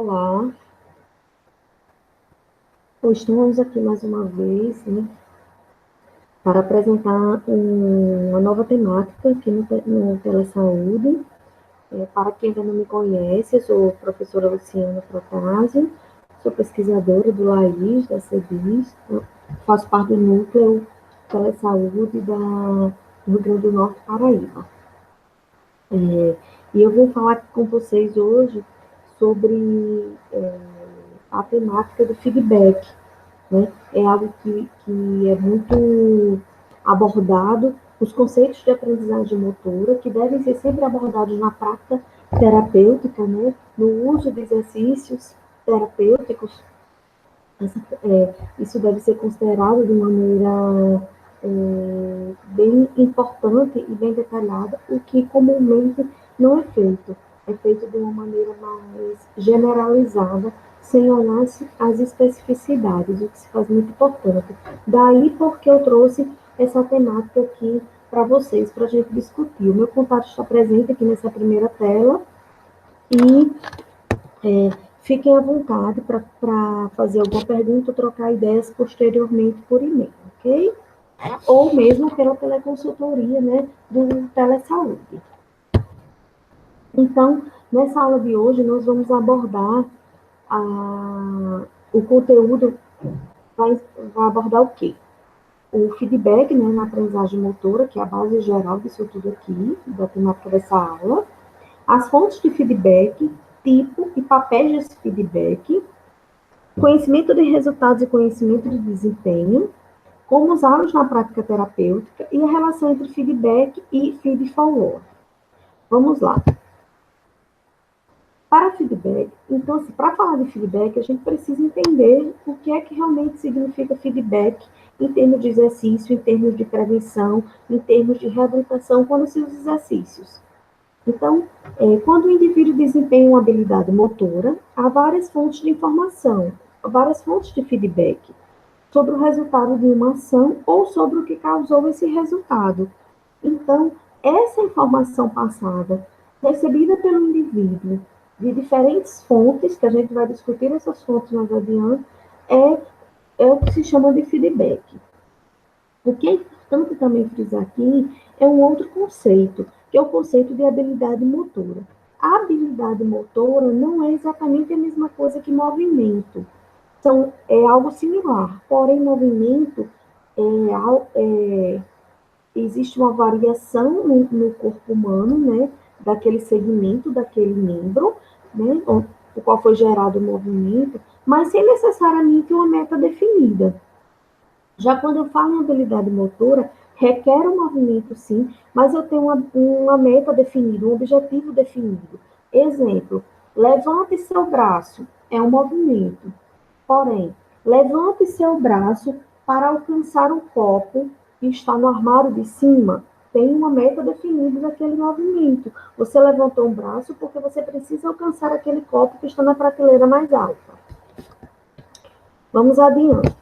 Olá, hoje estamos aqui mais uma vez, né, para apresentar uma nova temática aqui no Telesaúde. Para quem ainda não me conhece, eu sou a professora Luciana Protásio, sou pesquisadora do LAIS, da CEBIS, faço parte do núcleo Telesaúde do Rio Grande do Norte, Paraíba. E eu vou falar aqui com vocês hoje sobre a temática do feedback, né? É algo que é muito abordado, os conceitos de aprendizagem motora, que devem ser sempre abordados na prática terapêutica, né? No uso de exercícios terapêuticos. Isso deve ser considerado de maneira bem importante e bem detalhada, o que comumente não é feito. É feito de uma maneira mais generalizada, sem olhar as especificidades, o que se faz muito importante. Daí porque eu trouxe essa temática aqui para vocês, para a gente discutir. O meu contato está presente aqui nessa primeira tela e fiquem à vontade para fazer alguma pergunta ou trocar ideias posteriormente por e-mail, ok? Ou mesmo pela teleconsultoria, né, do Telesaúde. Então, nessa aula de hoje, nós vamos abordar o conteúdo, vai abordar o quê? O feedback, né, na aprendizagem motora, que é a base geral disso tudo aqui, da temática dessa aula, as fontes de feedback, tipo e papéis desse feedback, conhecimento de resultados e conhecimento de desempenho, como usá-los na prática terapêutica e a relação entre feedback e feed-forward. Vamos lá. Para feedback, então, assim, para falar de feedback, a gente precisa entender o que é que realmente significa feedback em termos de exercício, em termos de prevenção, em termos de reabilitação, quando se usa exercícios. Então, quando o indivíduo desempenha uma habilidade motora, há várias fontes de informação, várias fontes de feedback sobre o resultado de uma ação ou sobre o que causou esse resultado. Então, essa informação passada, recebida pelo indivíduo de diferentes fontes, que a gente vai discutir essas fontes mais adiante, é o que se chama de feedback. O que é importante também frisar aqui é um outro conceito, que é o conceito de habilidade motora. A habilidade motora não é exatamente a mesma coisa que movimento. É algo similar, porém, movimento existe uma variação no corpo humano, né, daquele segmento, daquele membro, né, o qual foi gerado o movimento, mas sem necessariamente uma meta definida. Já quando eu falo em habilidade motora, requer um movimento, sim, mas eu tenho uma meta definida, um objetivo definido. Exemplo, levante seu braço, é um movimento. Porém, levante seu braço para alcançar o copo que está no armário de cima. Tem uma meta definida daquele movimento. Você levantou um braço porque você precisa alcançar aquele copo que está na prateleira mais alta. Vamos adiante.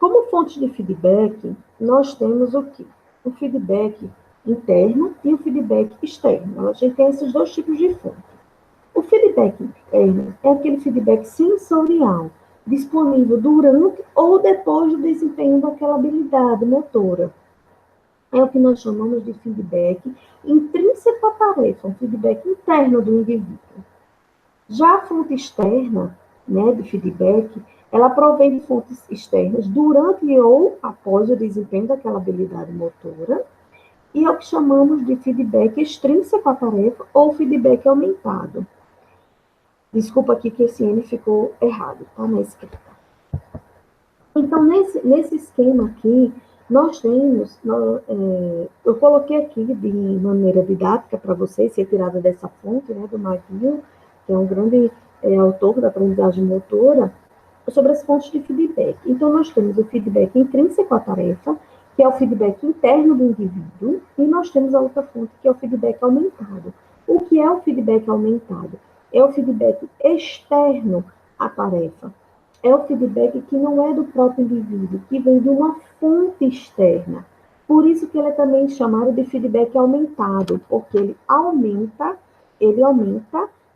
Como fonte de feedback, nós temos o quê? O feedback interno e o feedback externo. A gente tem esses dois tipos de fonte. O feedback interno é aquele feedback sensorial, disponível durante ou depois do desempenho daquela habilidade motora. É o que nós chamamos de feedback intrínseco à tarefa, um feedback interno do indivíduo. Já a fonte externa, né, de feedback, ela provém de fontes externas durante ou após o desempenho daquela habilidade motora, e é o que chamamos de feedback extrínseco à tarefa ou feedback aumentado. Desculpa aqui que esse N ficou errado, tá na escrita. Então, nesse esquema aqui, nós temos, eu coloquei aqui de maneira didática para vocês, retirada dessa fonte, né, do McGill, que é um grande autor da aprendizagem motora, sobre as fontes de feedback. Então, nós temos o feedback intrínseco à tarefa, que é o feedback interno do indivíduo, e nós temos a outra fonte, que é o feedback aumentado. O que é o feedback aumentado? É o feedback externo à tarefa. É o feedback que não é do próprio indivíduo, que vem de uma fonte externa. Por isso que ele é também chamado de feedback aumentado, porque ele aumenta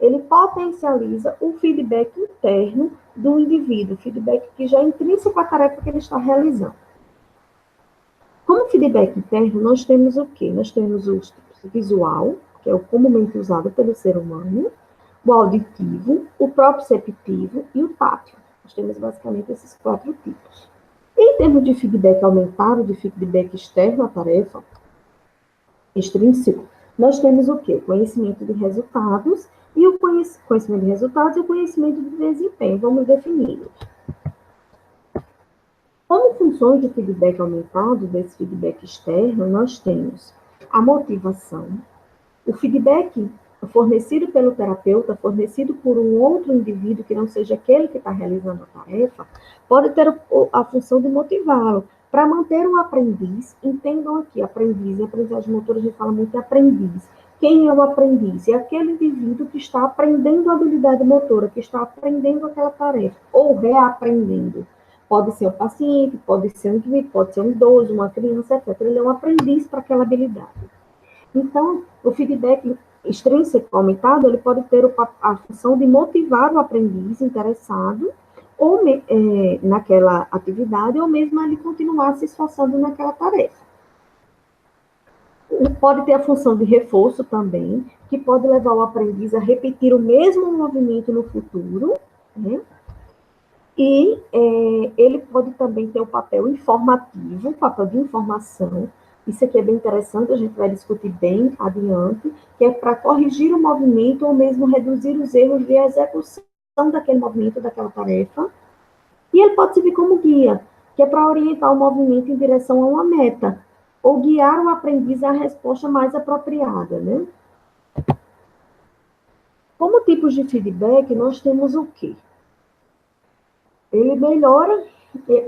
ele potencializa o feedback interno do indivíduo, feedback que já é intrínseco à tarefa que ele está realizando. Como feedback interno, nós temos o quê? Nós temos o visual, que é o comumente usado pelo ser humano, o auditivo, o proprioceptivo e o tátil. Nós temos basicamente esses 4 tipos. Em termos de feedback aumentado, de feedback externo à tarefa, extrínseco, nós temos o quê? Conhecimento de resultados e o conhecimento de resultados e o conhecimento de desempenho. Vamos defini-los. Como funções de feedback aumentado, desse feedback externo, nós temos a motivação, o feedback fornecido pelo terapeuta, fornecido por um outro indivíduo que não seja aquele que está realizando a tarefa, pode ter a função de motivá-lo. Para manter um aprendiz, entendam aqui, aprendiz, em aprendizagem motora a gente fala muito de aprendiz. Quem é o aprendiz? É aquele indivíduo que está aprendendo a habilidade motora, que está aprendendo aquela tarefa, ou reaprendendo. Pode ser um paciente, pode ser um indivíduo, pode ser um idoso, uma criança, etc. Ele é um aprendiz para aquela habilidade. Então, o feedback extrínseco aumentado, ele pode ter a função de motivar o aprendiz interessado ou naquela atividade, ou mesmo ele continuar se esforçando naquela tarefa. Pode ter a função de reforço também, que pode levar o aprendiz a repetir o mesmo movimento no futuro, né? E ele pode também ter o papel informativo, o papel de informação. Isso aqui é bem interessante, a gente vai discutir bem adiante, que é para corrigir o movimento ou mesmo reduzir os erros de execução daquele movimento, daquela tarefa. E ele pode servir como guia, que é para orientar o movimento em direção a uma meta, ou guiar o aprendiz à resposta mais apropriada, né? Como tipos de feedback, nós temos o quê? Ele melhora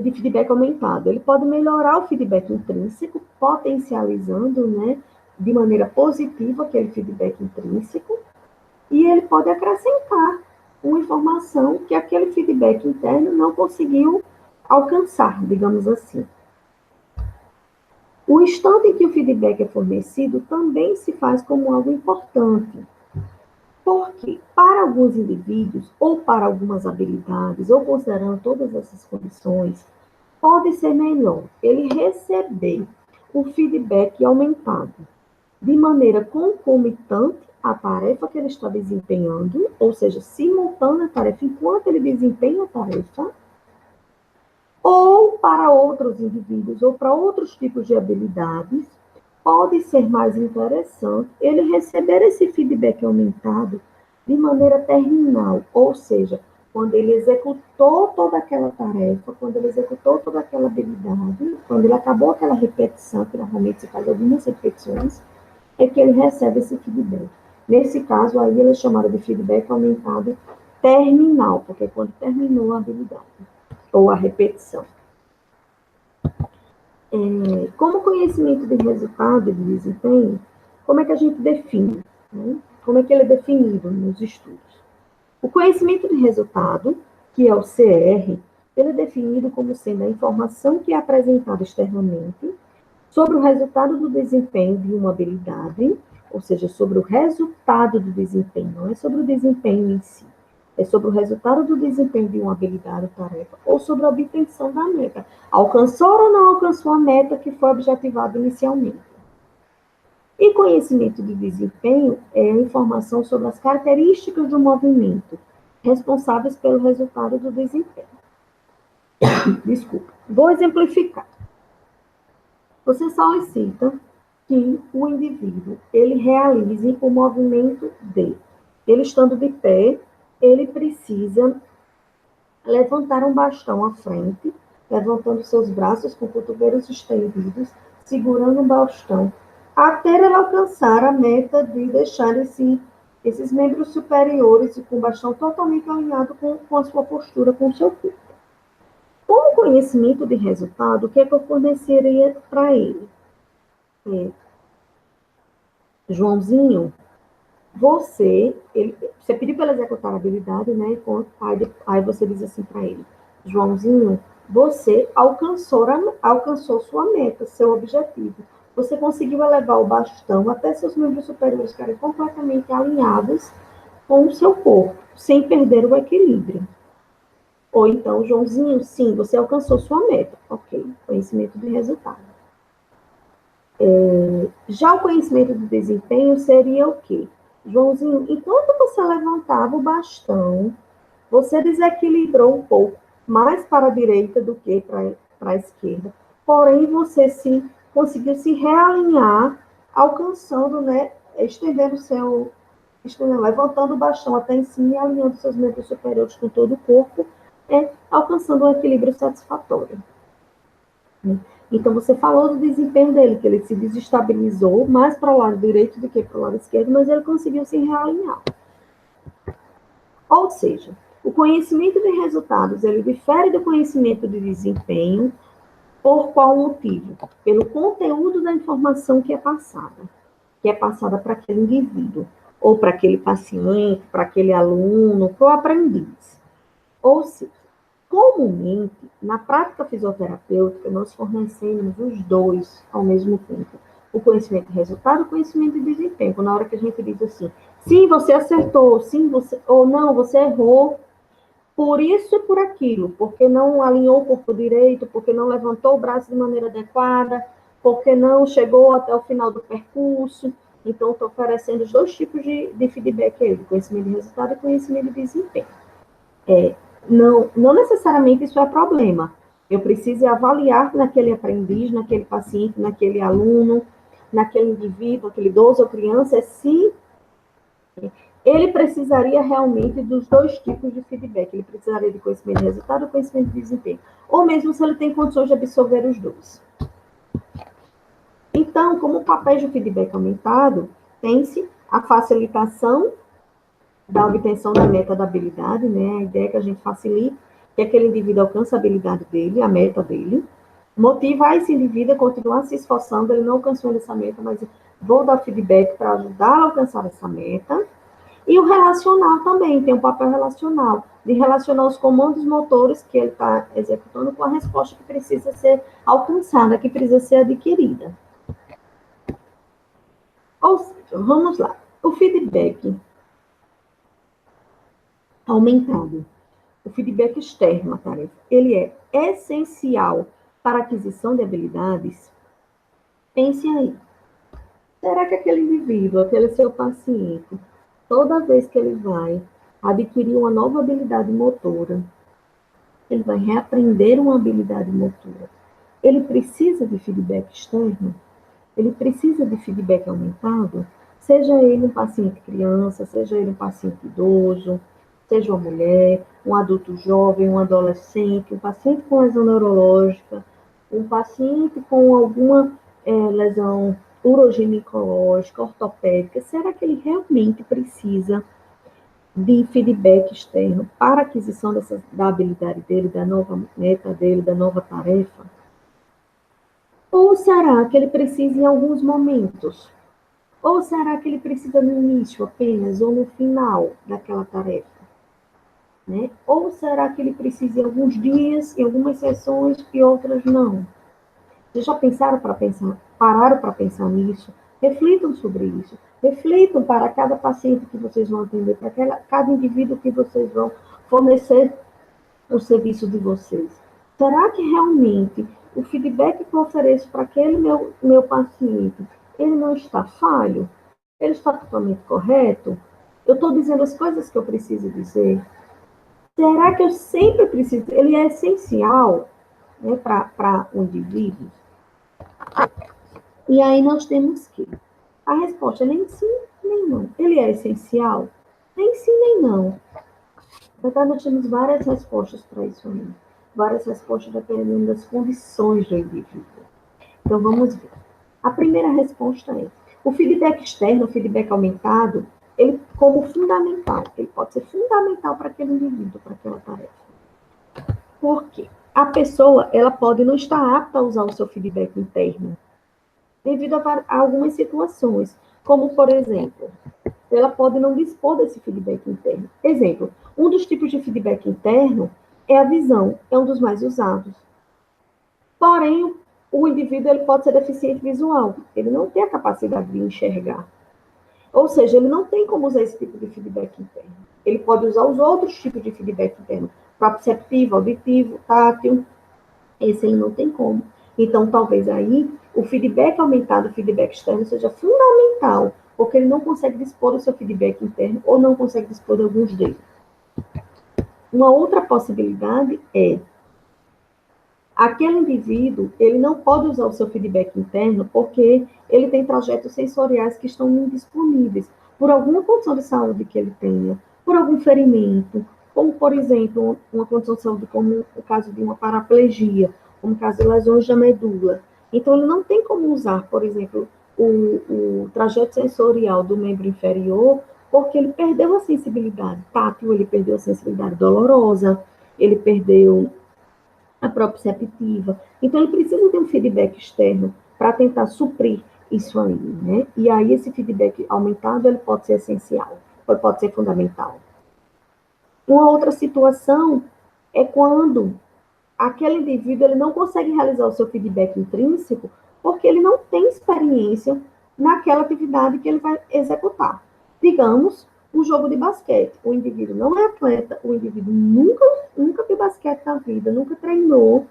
de feedback aumentado. Ele pode melhorar o feedback intrínseco, potencializando, né, de maneira positiva aquele feedback intrínseco, e ele pode acrescentar uma informação que aquele feedback interno não conseguiu alcançar, digamos assim. O instante em que o feedback é fornecido também se faz como algo importante. Porque, para alguns indivíduos, ou para algumas habilidades, ou considerando todas essas condições, pode ser melhor ele receber o feedback aumentado de maneira concomitante à tarefa que ele está desempenhando, ou seja, simultânea à tarefa enquanto ele desempenha a tarefa, ou para outros indivíduos, ou para outros tipos de habilidades, pode ser mais interessante ele receber esse feedback aumentado de maneira terminal, ou seja, quando ele executou toda aquela tarefa, quando ele executou toda aquela habilidade, quando ele acabou aquela repetição, que normalmente se faz algumas repetições, é que ele recebe esse feedback. Nesse caso, aí ele é chamado de feedback aumentado terminal, porque é quando terminou a habilidade, ou a repetição. Como conhecimento de resultado e de desempenho, como é que a gente define? Né? Como é que ele é definido nos estudos? O conhecimento de resultado, que é o CR, ele é definido como sendo a informação que é apresentada externamente sobre o resultado do desempenho de uma habilidade, ou seja, sobre o resultado do desempenho, não é sobre o desempenho em si. É sobre o resultado do desempenho de uma habilidade ou tarefa, ou sobre a obtenção da meta. Alcançou ou não alcançou a meta que foi objetivada inicialmente. E conhecimento de desempenho é a informação sobre as características do movimento, responsáveis pelo resultado do desempenho. Desculpa. Vou exemplificar. Você solicita que o indivíduo ele realize o movimento de, ele estando de pé, ele precisa levantar um bastão à frente, levantando seus braços com cotovelos estendidos, segurando o bastão, até ele alcançar a meta de deixar esses membros superiores com o bastão totalmente alinhado com a sua postura, com o seu corpo. Como conhecimento de resultado, o que é que eu forneceria para ele? Joãozinho, você pediu para ele executar a habilidade, né? Aí você diz assim para ele, Joãozinho, você alcançou sua meta, seu objetivo. Você conseguiu elevar o bastão até seus membros superiores ficarem completamente alinhados com o seu corpo, sem perder o equilíbrio. Ou então, Joãozinho, sim, você alcançou sua meta. Ok, conhecimento de resultado. Já o conhecimento de desempenho seria o quê? Joãozinho, enquanto você levantava o bastão, você desequilibrou um pouco mais para a direita do que para a esquerda. Porém, você conseguiu se realinhar, alcançando, né, levantando o bastão até em cima e alinhando seus membros superiores com todo o corpo, alcançando um equilíbrio satisfatório. Então, você falou do desempenho dele, que ele se desestabilizou mais para o lado direito do que para o lado esquerdo, mas ele conseguiu se realinhar. Ou seja, o conhecimento de resultados, ele difere do conhecimento de desempenho. Por qual motivo? Pelo conteúdo da informação que é passada para aquele indivíduo, ou para aquele paciente, para aquele aluno, para o aprendiz. Ou seja, comumente, na prática fisioterapêutica, nós fornecemos os dois ao mesmo tempo. O conhecimento de resultado e o conhecimento de desempenho. Na hora que a gente diz assim, sim, você acertou, sim, você, ou não, você errou, por isso e por aquilo, porque não alinhou o corpo direito, porque não levantou o braço de maneira adequada, porque não chegou até o final do percurso. Então, estou oferecendo os dois tipos de feedback aí, conhecimento de resultado e conhecimento de desempenho. Não necessariamente isso é problema. Eu preciso avaliar naquele aprendiz, naquele paciente, naquele aluno, naquele indivíduo, aquele idoso ou criança, se ele precisaria realmente dos dois tipos de feedback. Ele precisaria de conhecimento de resultado ou conhecimento de desempenho. Ou mesmo se ele tem condições de absorver os dois. Então, como papéis de feedback aumentado, tem-se a facilitação da obtenção da meta da habilidade, né? A ideia é que a gente facilite que aquele indivíduo alcance a habilidade dele, a meta dele. Motiva esse indivíduo a continuar se esforçando, ele não alcançou essa meta, mas vou dar feedback para ajudar a alcançar essa meta. E o relacional também, tem um papel relacional, de relacionar os comandos motores que ele está executando com a resposta que precisa ser alcançada, que precisa ser adquirida. Ou seja, vamos lá. O feedback aumentado, o feedback externo à tarefa, ele é essencial para a aquisição de habilidades? Pense aí. Será que aquele indivíduo, aquele seu paciente, toda vez que ele vai adquirir uma nova habilidade motora, ele vai reaprender uma habilidade motora, ele precisa de feedback externo? Ele precisa de feedback aumentado? Seja ele um paciente criança, seja ele um paciente idoso, seja uma mulher, um adulto jovem, um adolescente, um paciente com lesão neurológica, um paciente com alguma lesão uroginecológica, ortopédica, será que ele realmente precisa de feedback externo para a aquisição da habilidade dele, da nova meta dele, da nova tarefa? Ou será que ele precisa em alguns momentos? Ou será que ele precisa no início apenas, ou no final daquela tarefa? Né? Ou será que ele precisa em alguns dias, em algumas sessões e outras não? Vocês já pararam para pensar nisso? Reflitam sobre isso. Reflitam para cada paciente que vocês vão atender, para cada indivíduo que vocês vão fornecer o serviço de vocês. Será que realmente o feedback que eu ofereço para aquele meu paciente, ele não está falho? Ele está totalmente correto? Eu estou dizendo as coisas que eu preciso dizer? Será que eu sempre preciso? Ele é essencial, né, para o indivíduo? E aí nós temos que a resposta é nem sim, nem não. Ele é essencial? Nem sim, nem não. Então, nós temos várias respostas para isso aí. Várias respostas dependendo das condições do indivíduo. Então, vamos ver. A primeira resposta é: o feedback externo, o feedback aumentado, ele como fundamental. Ele pode ser fundamental para aquele indivíduo, para aquela tarefa. Por quê? A pessoa, ela pode não estar apta a usar o seu feedback interno, devido a algumas situações, como, por exemplo, ela pode não dispor desse feedback interno. Exemplo, um dos tipos de feedback interno é a visão, é um dos mais usados. Porém, o indivíduo ele pode ser deficiente visual, ele não tem a capacidade de enxergar. Ou seja, ele não tem como usar esse tipo de feedback interno. Ele pode usar os outros tipos de feedback interno, proprioceptivo, auditivo, tátil. Esse ele não tem como. Então, talvez aí o feedback aumentado, o feedback externo, seja fundamental, porque ele não consegue dispor do seu feedback interno ou não consegue dispor de alguns deles. Uma outra possibilidade é aquele indivíduo, ele não pode usar o seu feedback interno porque ele tem trajetos sensoriais que estão indisponíveis, por alguma condição de saúde que ele tenha, por algum ferimento, como, por exemplo, uma condição de saúde como o caso de uma paraplegia, como o caso de lesões da medula. Então, ele não tem como usar, por exemplo, o trajeto sensorial do membro inferior, porque ele perdeu a sensibilidade tátil, ele perdeu a sensibilidade dolorosa, ele perdeu a proprioceptiva. Então, ele precisa ter um feedback externo para tentar suprir isso aí, né? E aí, esse feedback aumentado, ele pode ser essencial, pode ser fundamental. Uma outra situação é quando aquele indivíduo ele não consegue realizar o seu feedback intrínseco porque ele não tem experiência naquela atividade que ele vai executar. Digamos, um jogo de basquete. O indivíduo não é atleta, o indivíduo nunca viu basquete na vida, nunca treinou.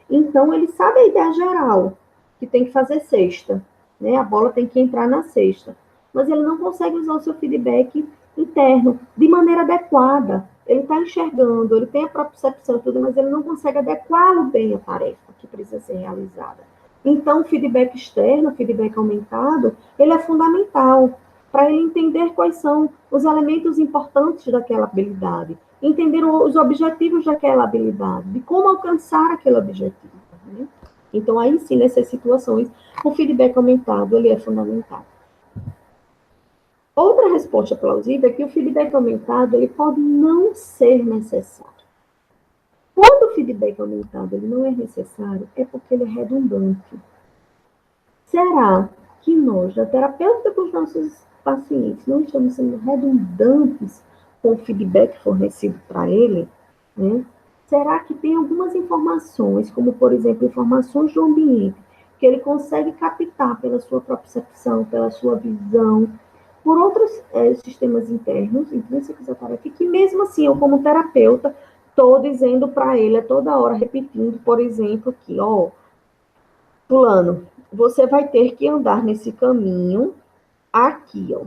Então, ele sabe a ideia geral, que tem que fazer cesta, né? A bola tem que entrar na cesta. Mas ele não consegue usar o seu feedback interno de maneira adequada. Ele está enxergando, ele tem a propriocepção e tudo, mas ele não consegue adequá-lo bem à tarefa que precisa ser realizada. Então, o feedback externo, o feedback aumentado, ele é fundamental para ele entender quais são os elementos importantes daquela habilidade, entender os objetivos daquela habilidade, de como alcançar aquele objetivo. Né? Então, aí sim, nessas situações, o feedback aumentado ele é fundamental. Outra resposta plausível é que o feedback aumentado ele pode não ser necessário. Quando o feedback aumentado ele não é necessário, é porque ele é redundante. Será que nós, da terapeuta com os nossos pacientes, não estamos sendo redundantes com o feedback fornecido para ele? Né? Será que tem algumas informações, como, por exemplo, informações do ambiente, que ele consegue captar pela sua percepção, pela sua visão, por outros sistemas internos, intrínsecos à tarefa, que mesmo assim, eu como terapeuta, estou dizendo para ele a toda hora, repetindo, por exemplo, que, ó, fulano, você vai ter que andar nesse caminho aqui, ó,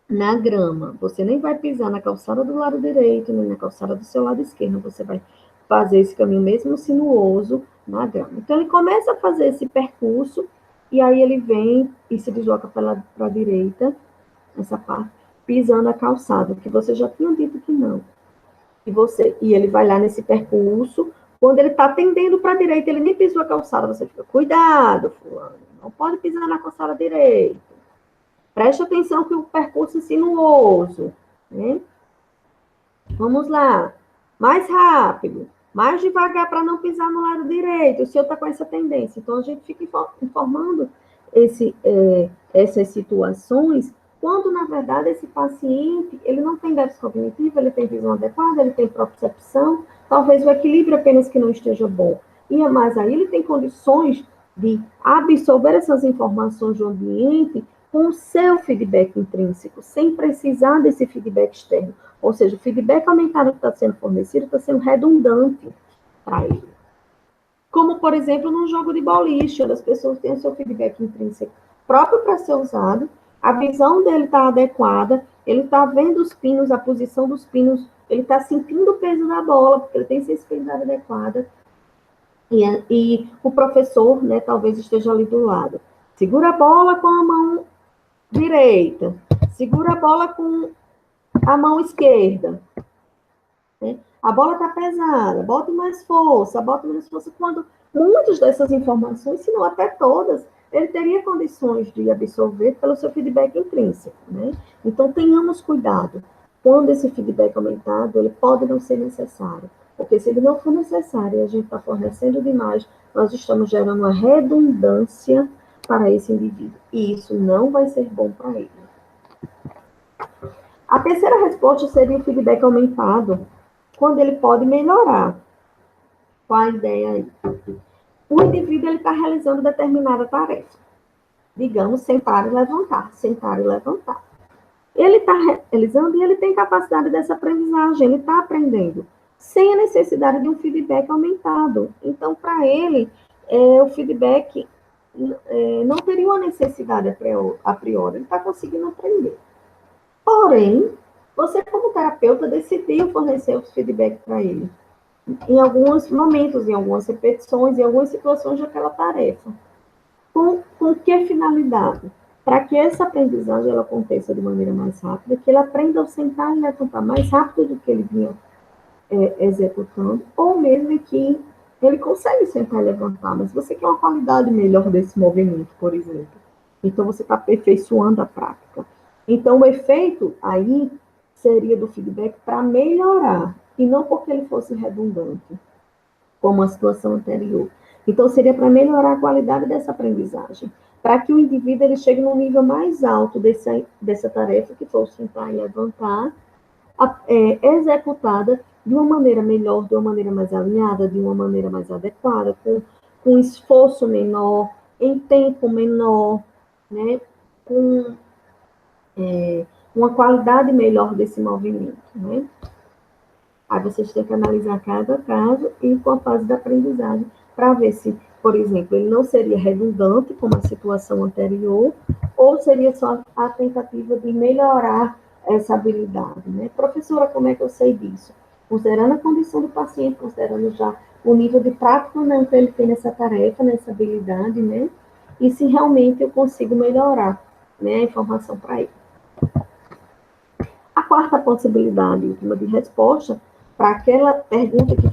na grama. Você nem vai pisar na calçada do lado direito, nem na calçada do seu lado esquerdo. Você vai fazer esse caminho mesmo sinuoso na grama. Então, ele começa a fazer esse percurso e aí ele vem e se desloca para a direita, essa parte, pisando a calçada, que você já tinha dito que não. E ele vai lá nesse percurso, quando ele está tendendo para a direita, ele nem pisou a calçada, você fica, cuidado, fulano, não pode pisar na calçada direita. Preste atenção que o percurso é sinuoso, né? Vamos lá, mais rápido, mais devagar para não pisar no lado direito, o senhor está com essa tendência. Então, a gente fica informando essas situações, quando, na verdade, esse paciente, ele não tem déficit cognitivo, ele tem visão adequada, ele tem propriocepção, talvez o equilíbrio apenas que não esteja bom. E mais aí, ele tem condições de absorver essas informações do ambiente com o seu feedback intrínseco, sem precisar desse feedback externo. Ou seja, o feedback aumentado que está sendo fornecido está sendo redundante para ele. Como, por exemplo, num jogo de boliche, onde as pessoas têm o seu feedback intrínseco próprio para ser usado, a visão dele está adequada, ele está vendo os pinos, a posição dos pinos, ele está sentindo o peso da bola, porque ele tem sensibilidade adequada, e o professor, né, talvez esteja ali do lado. Segura a bola com a mão direita, segura a bola com a mão esquerda. Né? A bola está pesada, bota mais força, bota menos força. Quando muitas dessas informações, se não até todas, ele teria condições de absorver pelo seu feedback intrínseco. Né? Então, tenhamos cuidado. Quando esse feedback aumentado, ele pode não ser necessário. Porque se ele não for necessário e a gente está fornecendo demais, nós estamos gerando uma redundância para esse indivíduo. E isso não vai ser bom para ele. A terceira resposta seria o feedback aumentado, quando ele pode melhorar. Qual a ideia aí? O indivíduo está realizando determinada tarefa. Digamos, sentar e levantar, sentar e levantar. Ele está realizando e ele tem capacidade dessa aprendizagem, ele está aprendendo, sem a necessidade de um feedback aumentado. Então, para ele, o feedback não teria uma necessidade a priori, ele está conseguindo aprender. Porém, você, como terapeuta, decidiu fornecer os feedback para ele, em alguns momentos, em algumas repetições, em algumas situações daquela tarefa. Com que finalidade? Para que essa aprendizagem ela aconteça de maneira mais rápida, que ele aprenda a sentar e levantar mais rápido do que ele vinha executando, ou mesmo que ele consegue sentar e levantar, mas você quer uma qualidade melhor desse movimento, por exemplo. Então, você está aperfeiçoando a prática. Então, o efeito aí seria do feedback para melhorar, e não porque ele fosse redundante, como a situação anterior. Então, seria para melhorar a qualidade dessa aprendizagem, para que o indivíduo ele chegue num nível mais alto dessa tarefa, que for sentar e levantar, executada de uma maneira melhor, de uma maneira mais alinhada, de uma maneira mais adequada, com esforço menor, em tempo menor, né? Com uma qualidade melhor desse movimento, né? Aí vocês têm que analisar cada caso e com a fase da aprendizagem, para ver se, por exemplo, ele não seria redundante, como a situação anterior, ou seria só a tentativa de melhorar essa habilidade, né? Professora, como é que eu sei disso? Considerando a condição do paciente, considerando já o nível de prática não, que ele tem nessa tarefa, nessa habilidade, né? E se realmente eu consigo melhorar, né, a informação para ele. A quarta possibilidade última de resposta para aquela pergunta que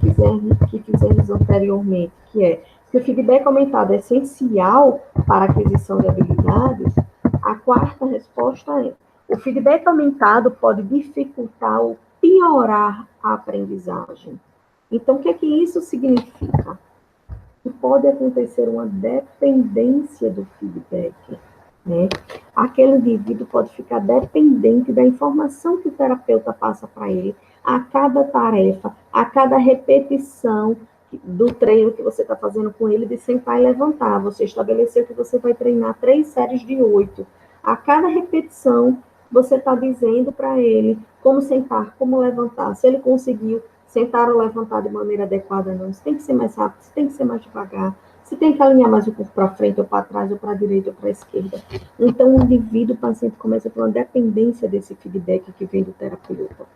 fizemos anteriormente, que é se o feedback aumentado é essencial para a aquisição de habilidades, a quarta resposta é: o feedback aumentado pode dificultar ou piorar a aprendizagem. Então, o que é que isso significa? Que pode acontecer uma dependência do feedback, né? Aquele indivíduo pode ficar dependente da informação que o terapeuta passa para ele a cada tarefa, a cada repetição do treino que você está fazendo com ele de sentar e levantar. Você estabeleceu que você vai treinar 3 séries de 8. A cada repetição, você está dizendo para ele como sentar, como levantar. Se ele conseguiu sentar ou levantar de maneira adequada, não. Você tem que ser mais rápido, você tem que ser mais devagar. Você tem que alinhar mais o corpo para frente, ou para trás, ou para a direita, ou para a esquerda. Então, o indivíduo, o paciente, começa a ter uma dependência desse feedback que vem do terapeuta.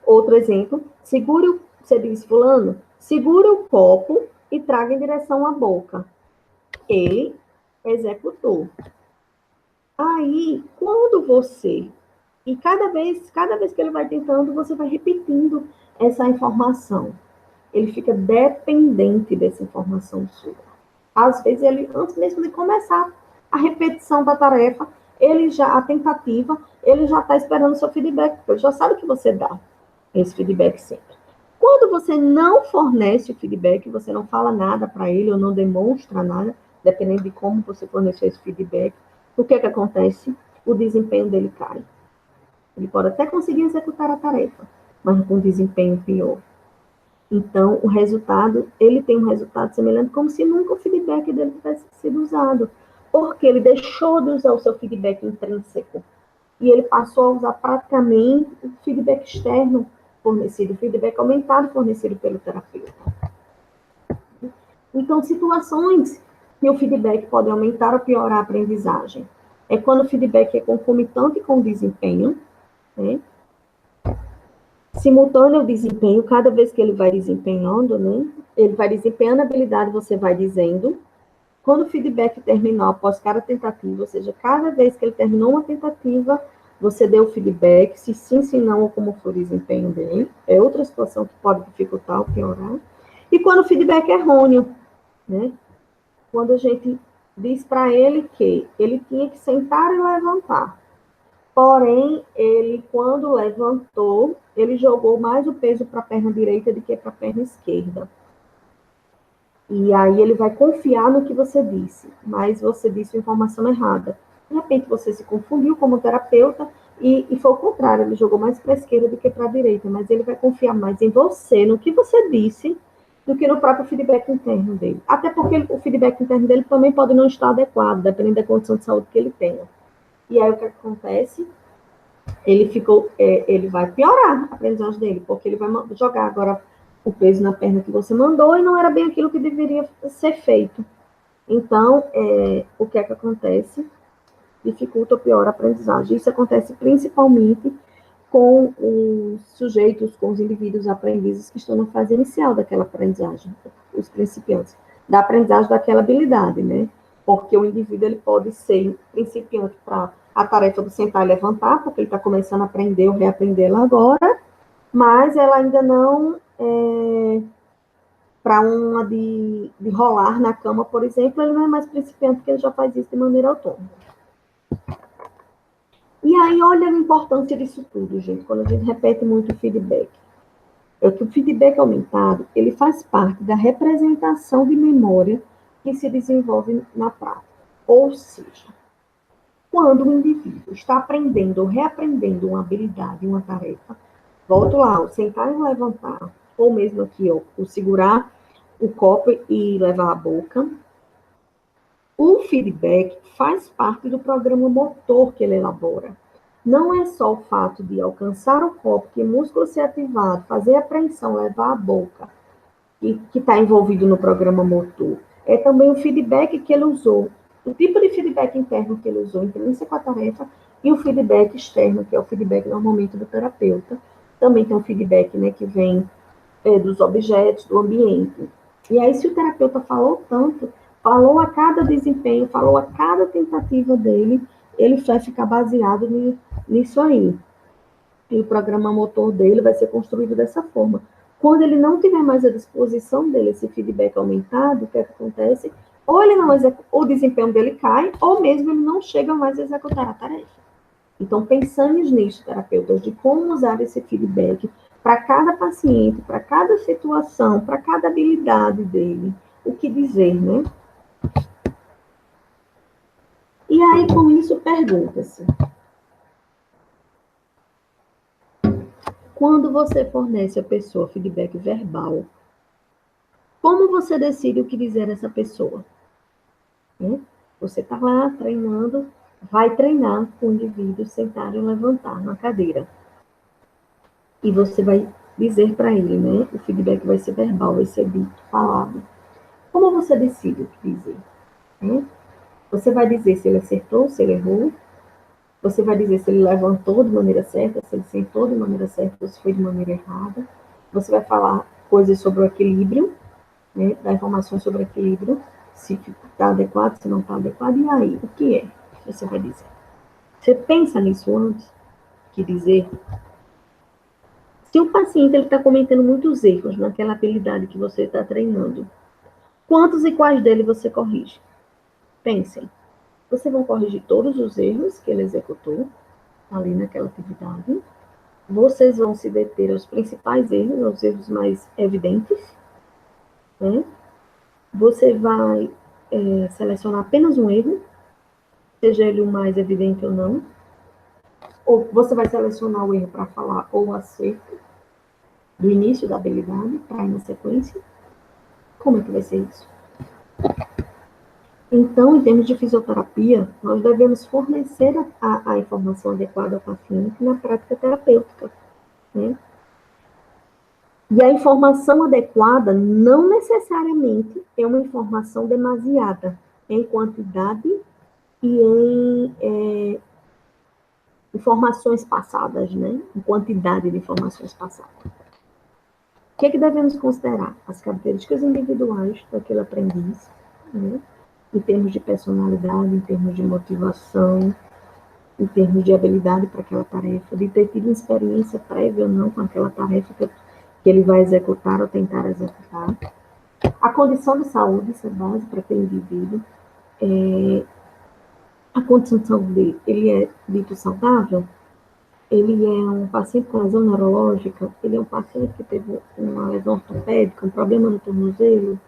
Outro exemplo, você diz, fulano, segura o copo e traga em direção à boca. Ele executou. Aí, quando e cada vez que ele vai tentando, você vai repetindo essa informação. Ele fica dependente dessa informação sua. Às vezes, antes mesmo de começar a repetição da tarefa, a tentativa, ele já está esperando o seu feedback, porque ele já sabe que você dá esse feedback sempre. Quando você não fornece o feedback, você não fala nada para ele, ou não demonstra nada, dependendo de como você forneceu esse feedback, o que acontece? O desempenho dele cai. Ele pode até conseguir executar a tarefa, mas com desempenho pior. Então, ele tem um resultado semelhante, como se nunca o feedback dele tivesse sido usado, porque ele deixou de usar o seu feedback intrínseco, e ele passou a usar praticamente o feedback externo fornecido, o feedback aumentado fornecido pelo terapeuta. Então, situações que o feedback pode aumentar ou piorar a aprendizagem é quando o feedback é concomitante com o desempenho, né? Simultâneo ao desempenho, cada vez que ele vai desempenhando, né? Ele vai desempenhando a habilidade, você vai dizendo. Quando o feedback terminar após cada tentativa, ou seja, cada vez que ele terminou uma tentativa, você deu o feedback, se sim, se não, ou como for o desempenho dele. É outra situação que pode dificultar ou piorar. E quando o feedback é errôneo, né? Quando a gente diz para ele que ele tinha que sentar e levantar. Porém, ele, quando levantou, ele jogou mais o peso para a perna direita do que para a perna esquerda. E aí ele vai confiar no que você disse, mas você disse a informação errada. De repente você se confundiu como terapeuta e foi o contrário, ele jogou mais para a esquerda do que para a direita, mas ele vai confiar mais em você, no que você disse, do que no próprio feedback interno dele. Até porque o feedback interno dele também pode não estar adequado, dependendo da condição de saúde que ele tenha. E aí o que acontece? Ele vai piorar a aprendizagem dele, porque ele vai jogar agora o peso na perna que você mandou e não era bem aquilo que deveria ser feito. Então, o que é que acontece? Dificulta ou piora a aprendizagem. Isso acontece principalmente com os sujeitos, com os indivíduos aprendizes que estão na fase inicial daquela aprendizagem, os principiantes, da aprendizagem daquela habilidade, né? Porque o indivíduo ele pode ser principiante para a tarefa do sentar e levantar, porque ele está começando a aprender ou reaprender ela agora, mas ela ainda não para uma de rolar na cama, por exemplo, ele não é mais principiante, porque ele já faz isso de maneira autônoma. E aí, olha a importância disso tudo, gente, quando a gente repete muito o feedback. É que o feedback aumentado, ele faz parte da representação de memória que se desenvolve na prática. Ou seja, quando o indivíduo está aprendendo ou reaprendendo uma habilidade, uma tarefa, volto lá, o sentar e levantar, ou mesmo aqui, ó, o segurar o copo e levar à boca, o feedback faz parte do programa motor que ele elabora. Não é só o fato de alcançar o copo, que o músculo ser ativado, fazer a apreensão, levar à boca, que está envolvido no programa motor. É também o feedback que ele usou, o tipo de feedback interno que ele usou, intrínseco à tarefa, e o feedback externo, que é o feedback normalmente do terapeuta. Também tem um feedback, né, que vem dos objetos, do ambiente. E aí, se o terapeuta falou tanto, falou a cada desempenho, falou a cada tentativa dele, ele vai ficar baseado nisso aí. E o programa motor dele vai ser construído dessa forma. Quando ele não tiver mais à disposição dele esse feedback aumentado, o que acontece? Ou ele não o desempenho dele cai, ou mesmo ele não chega mais a executar a tarefa. Então, pensamos nisso, terapeutas, de como usar esse feedback para cada paciente, para cada situação, para cada habilidade dele. O que dizer, né? E aí, com isso, pergunta-se: quando você fornece à pessoa feedback verbal, como você decide o que dizer a essa pessoa? Você está lá treinando, vai treinar com o indivíduo sentar e levantar na cadeira. E você vai dizer para ele, né? O feedback vai ser verbal, vai ser dito, falado. Como você decide o que dizer? Né? Você vai dizer se ele acertou, se ele errou. Você vai dizer se ele levantou de maneira certa, se ele sentou de maneira certa, ou se foi de maneira errada. Você vai falar coisas sobre o equilíbrio, né? Dar informações sobre o equilíbrio, se está adequado, se não está adequado. E aí, o que é que você vai dizer? Você pensa nisso antes de dizer? Se o paciente está cometendo muitos erros naquela habilidade que você está treinando, quantos e quais deles você corrige? Pensem. Vocês vão corrigir todos os erros que ele executou ali naquela atividade. Vocês vão se deter aos principais erros, aos erros mais evidentes. Né? Você vai selecionar apenas um erro, seja ele o mais evidente ou não. Ou você vai selecionar o erro para falar ou o acerto do início da habilidade, para ir na sequência. Como é que vai ser isso? Então, em termos de fisioterapia, nós devemos fornecer a informação adequada ao paciente na prática terapêutica. Né? E a informação adequada não necessariamente é uma informação demasiada em quantidade e em informações passadas, né? Em quantidade de informações passadas. O que é que devemos considerar? As características individuais daquele aprendiz, né? Em termos de personalidade, em termos de motivação, em termos de habilidade para aquela tarefa, de ter tido experiência prévia ou não com aquela tarefa que ele vai executar ou tentar executar. A condição de saúde, isso é base para aquele indivíduo. A condição de saúde dele, ele é dito saudável? Ele é um paciente com lesão neurológica? Ele é um paciente que teve uma lesão ortopédica, um problema no tornozelo?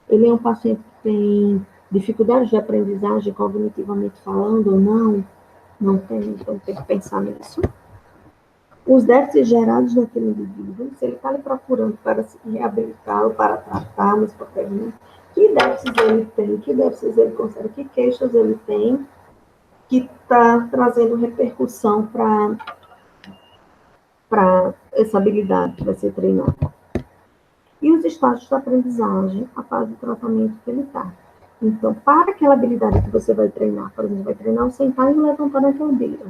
Ele é um paciente que tem dificuldades de aprendizagem cognitivamente falando ou não? Não tem, então tem que pensar nisso. Os déficits gerados naquele indivíduo, se ele está lhe procurando para se reabilitar ou para tratar, mas para prevenir, que déficits ele tem, que déficits ele consegue, que queixas ele tem, que está trazendo repercussão para essa habilidade que vai ser treinada. E os estágios da aprendizagem, a fase de tratamento que ele está. Então, para aquela habilidade que você vai treinar, por exemplo, vai treinar o sentar e o levantar na cadeira,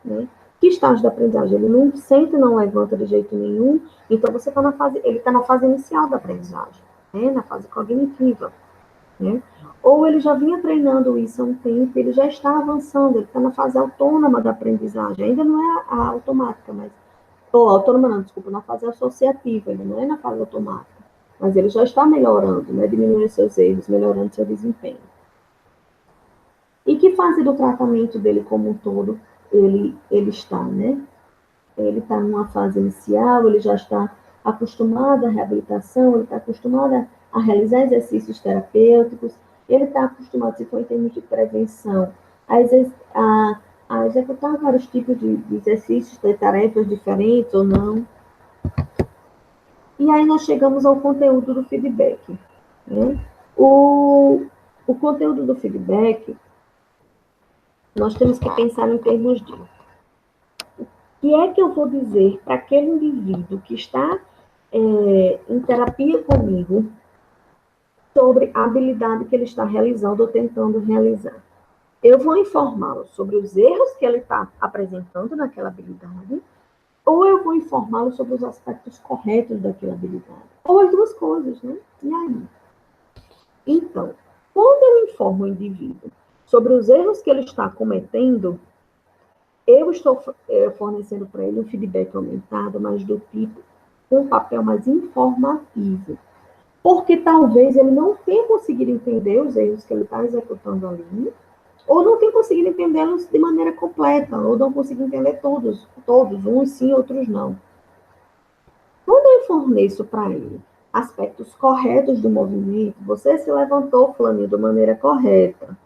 né? Que estágio da aprendizagem? Ele não senta e não levanta de jeito nenhum, então você está ele está na fase inicial da aprendizagem, né? Na fase cognitiva, né? Ou ele já vinha treinando isso há um tempo, ele já está avançando, ele está na fase autônoma da aprendizagem, ainda não é a automática, mas ou autônoma não, desculpa, na fase associativa, ele não é na fase automática, mas ele já está melhorando, né? Diminuindo seus erros, melhorando seu desempenho. E que fase do tratamento dele como um todo ele está, né? Ele está numa fase inicial, ele já está acostumado à reabilitação, ele está acostumado a realizar exercícios terapêuticos, ele está acostumado, se for em termos de prevenção, a executar vários tipos de exercícios, de tarefas diferentes ou não. E aí nós chegamos ao conteúdo do feedback, né? O conteúdo do feedback, nós temos que pensar em termos de o que é que eu vou dizer para aquele indivíduo que está em terapia comigo sobre a habilidade que ele está realizando ou tentando realizar. Eu vou informá-lo sobre os erros que ele está apresentando naquela habilidade, ou eu vou informá-lo sobre os aspectos corretos daquela habilidade. Ou as duas coisas, né? E aí? Então, quando eu informo o indivíduo sobre os erros que ele está cometendo, eu estou fornecendo para ele um feedback aumentado, mas do tipo, um papel mais informativo. Porque talvez ele não tenha conseguido entender os erros que ele está executando ali, ou não tenha conseguido entendê-los de maneira completa, ou não conseguiu entender todos, uns sim, outros não. Quando eu forneço para ele aspectos corretos do movimento, você se levantou, Flaninho, de maneira correta,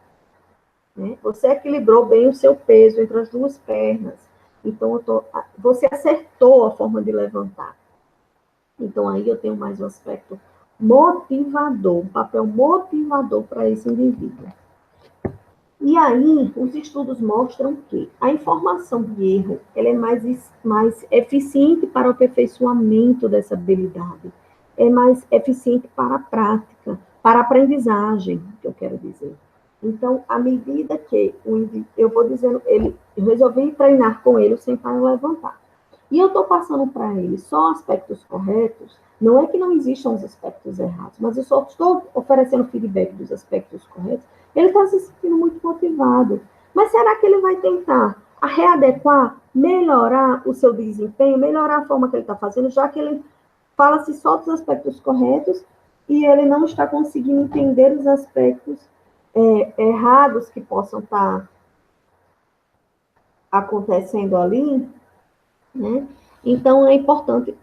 né? Você equilibrou bem o seu peso entre as duas pernas, então você acertou a forma de levantar. Então aí eu tenho mais um aspecto motivador, um papel motivador para esse indivíduo. E aí, os estudos mostram que a informação de erro ela é mais eficiente para o aperfeiçoamento dessa habilidade, é mais eficiente para a prática, para a aprendizagem, que eu quero dizer. Então, à medida que eu vou dizendo, eu resolvi treinar com ele, sentar e levantar. E eu estou passando para ele só aspectos corretos, não é que não existam os aspectos errados, mas eu só estou oferecendo feedback dos aspectos corretos, ele está se sentindo muito motivado. Mas será que ele vai tentar readequar, melhorar o seu desempenho, melhorar a forma que ele está fazendo, já que ele fala-se só dos aspectos corretos e ele não está conseguindo entender os aspectos errados que possam estar acontecendo ali, né? Então, é importante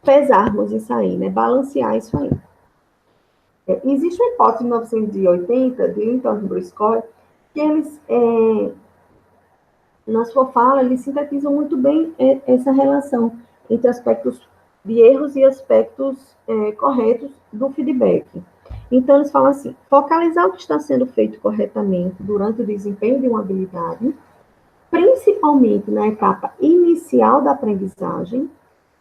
pesarmos isso aí, né? Balancear isso aí. Existe uma hipótese de 1980, de Linton Briscoe, que eles, na sua fala, eles sintetizam muito bem essa relação entre aspectos de erros e aspectos corretos do feedback. Então, eles falam assim, focalizar o que está sendo feito corretamente durante o desempenho de uma habilidade, principalmente na etapa inicial da aprendizagem,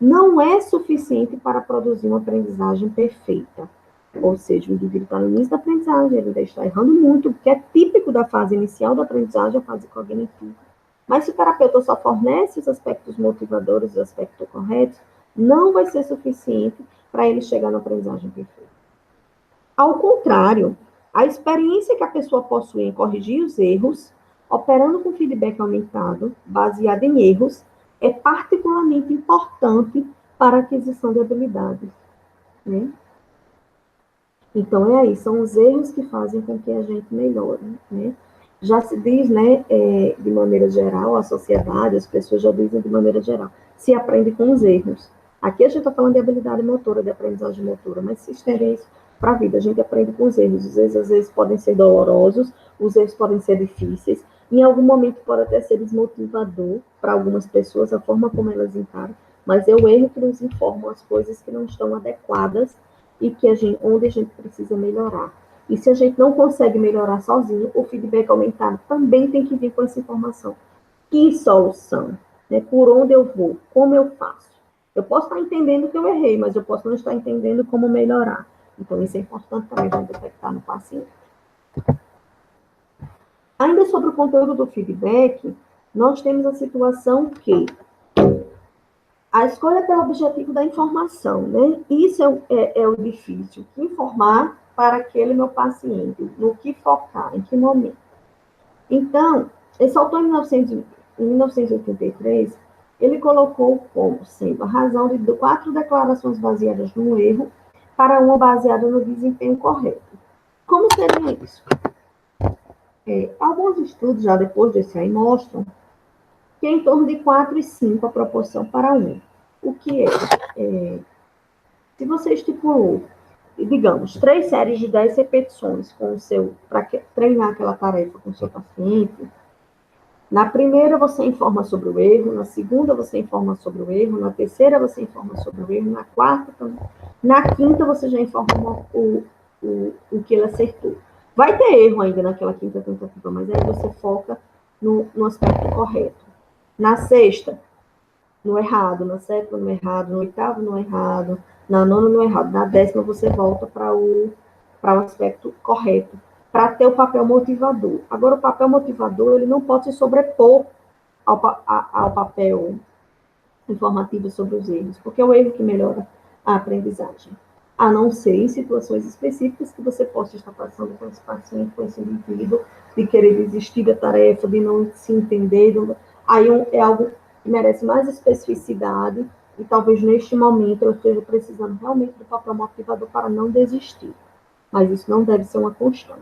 não é suficiente para produzir uma aprendizagem perfeita. Ou seja, o indivíduo está no início da aprendizagem, ele ainda está errando muito, porque é típico da fase inicial da aprendizagem, a fase cognitiva. Mas se o terapeuta só fornece os aspectos motivadores, os aspectos corretos, não vai ser suficiente para ele chegar na aprendizagem perfeita. Ao contrário, a experiência que a pessoa possui em corrigir os erros, operando com feedback aumentado, baseado em erros, é particularmente importante para a aquisição de habilidades, né? Então, é aí, são os erros que fazem com que a gente melhore, né? Já se diz, né, de maneira geral, a sociedade, as pessoas já dizem de maneira geral, se aprende com os erros. Aqui a gente está falando de habilidade motora, de aprendizagem motora, mas se estender isso para a vida, a gente aprende com os erros. Os erros, às vezes, podem ser dolorosos, os erros podem ser difíceis, em algum momento pode até ser desmotivador para algumas pessoas, a forma como elas encaram, mas é o erro que nos informa as coisas que não estão adequadas e que onde a gente precisa melhorar. E se a gente não consegue melhorar sozinho, o feedback aumentado também tem que vir com essa informação. Que solução? Né? Por onde eu vou? Como eu faço? Eu posso estar entendendo que eu errei, mas eu posso não estar entendendo como melhorar. Então, isso é importante também para detectar no paciente. Ainda sobre o conteúdo do feedback, nós temos a situação que a escolha pelo objetivo da informação, né? Isso é o difícil. Informar para aquele meu paciente, no que focar, em que momento. Então, esse autor, em 1983, ele colocou como sendo a razão de 4 declarações baseadas no erro para uma baseada no desempenho correto. Como seria isso? Alguns estudos, já depois desse aí, mostram que é em torno de 4 e 5 a proporção para 1. O que se você estipulou, digamos, 3 séries de 10 repetições para treinar aquela tarefa com o seu paciente, na primeira você informa sobre o erro, na segunda você informa sobre o erro, na terceira você informa sobre o erro, na quarta também. Na quinta você já informa o que ele acertou. Vai ter erro ainda naquela quinta tentativa, mas aí você foca no aspecto correto. Na sexta, no errado, na sétima no errado, no oitavo no errado, na nona no errado, na décima você volta para o aspecto correto, para ter o papel motivador. Agora, o papel motivador, ele não pode se sobrepor ao papel informativo sobre os erros, porque é o erro que melhora a aprendizagem. A não ser em situações específicas que você possa estar passando com esse paciente, com esse indivíduo, de querer desistir da tarefa, de não se entender. Aí é algo que merece mais especificidade e talvez neste momento eu esteja precisando realmente do papel motivador para não desistir. Mas isso não deve ser uma constante.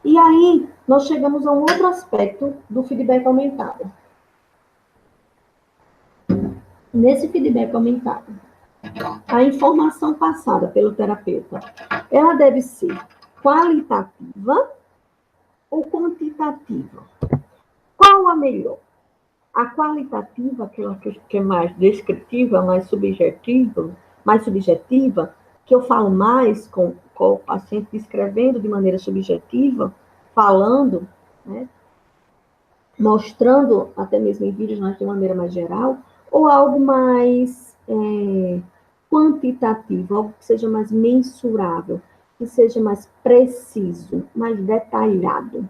E aí, nós chegamos a um outro aspecto do feedback aumentado. Nesse feedback aumentado, a informação passada pelo terapeuta, ela deve ser qualitativa ou quantitativa? Qual a melhor? A qualitativa, aquela que é mais descritiva, mais subjetiva, que eu falo mais com o paciente descrevendo de maneira subjetiva, falando, né, mostrando até mesmo em vídeos, mas de maneira mais geral, ou algo mais quantitativo, algo que seja mais mensurável, que seja mais preciso, mais detalhado.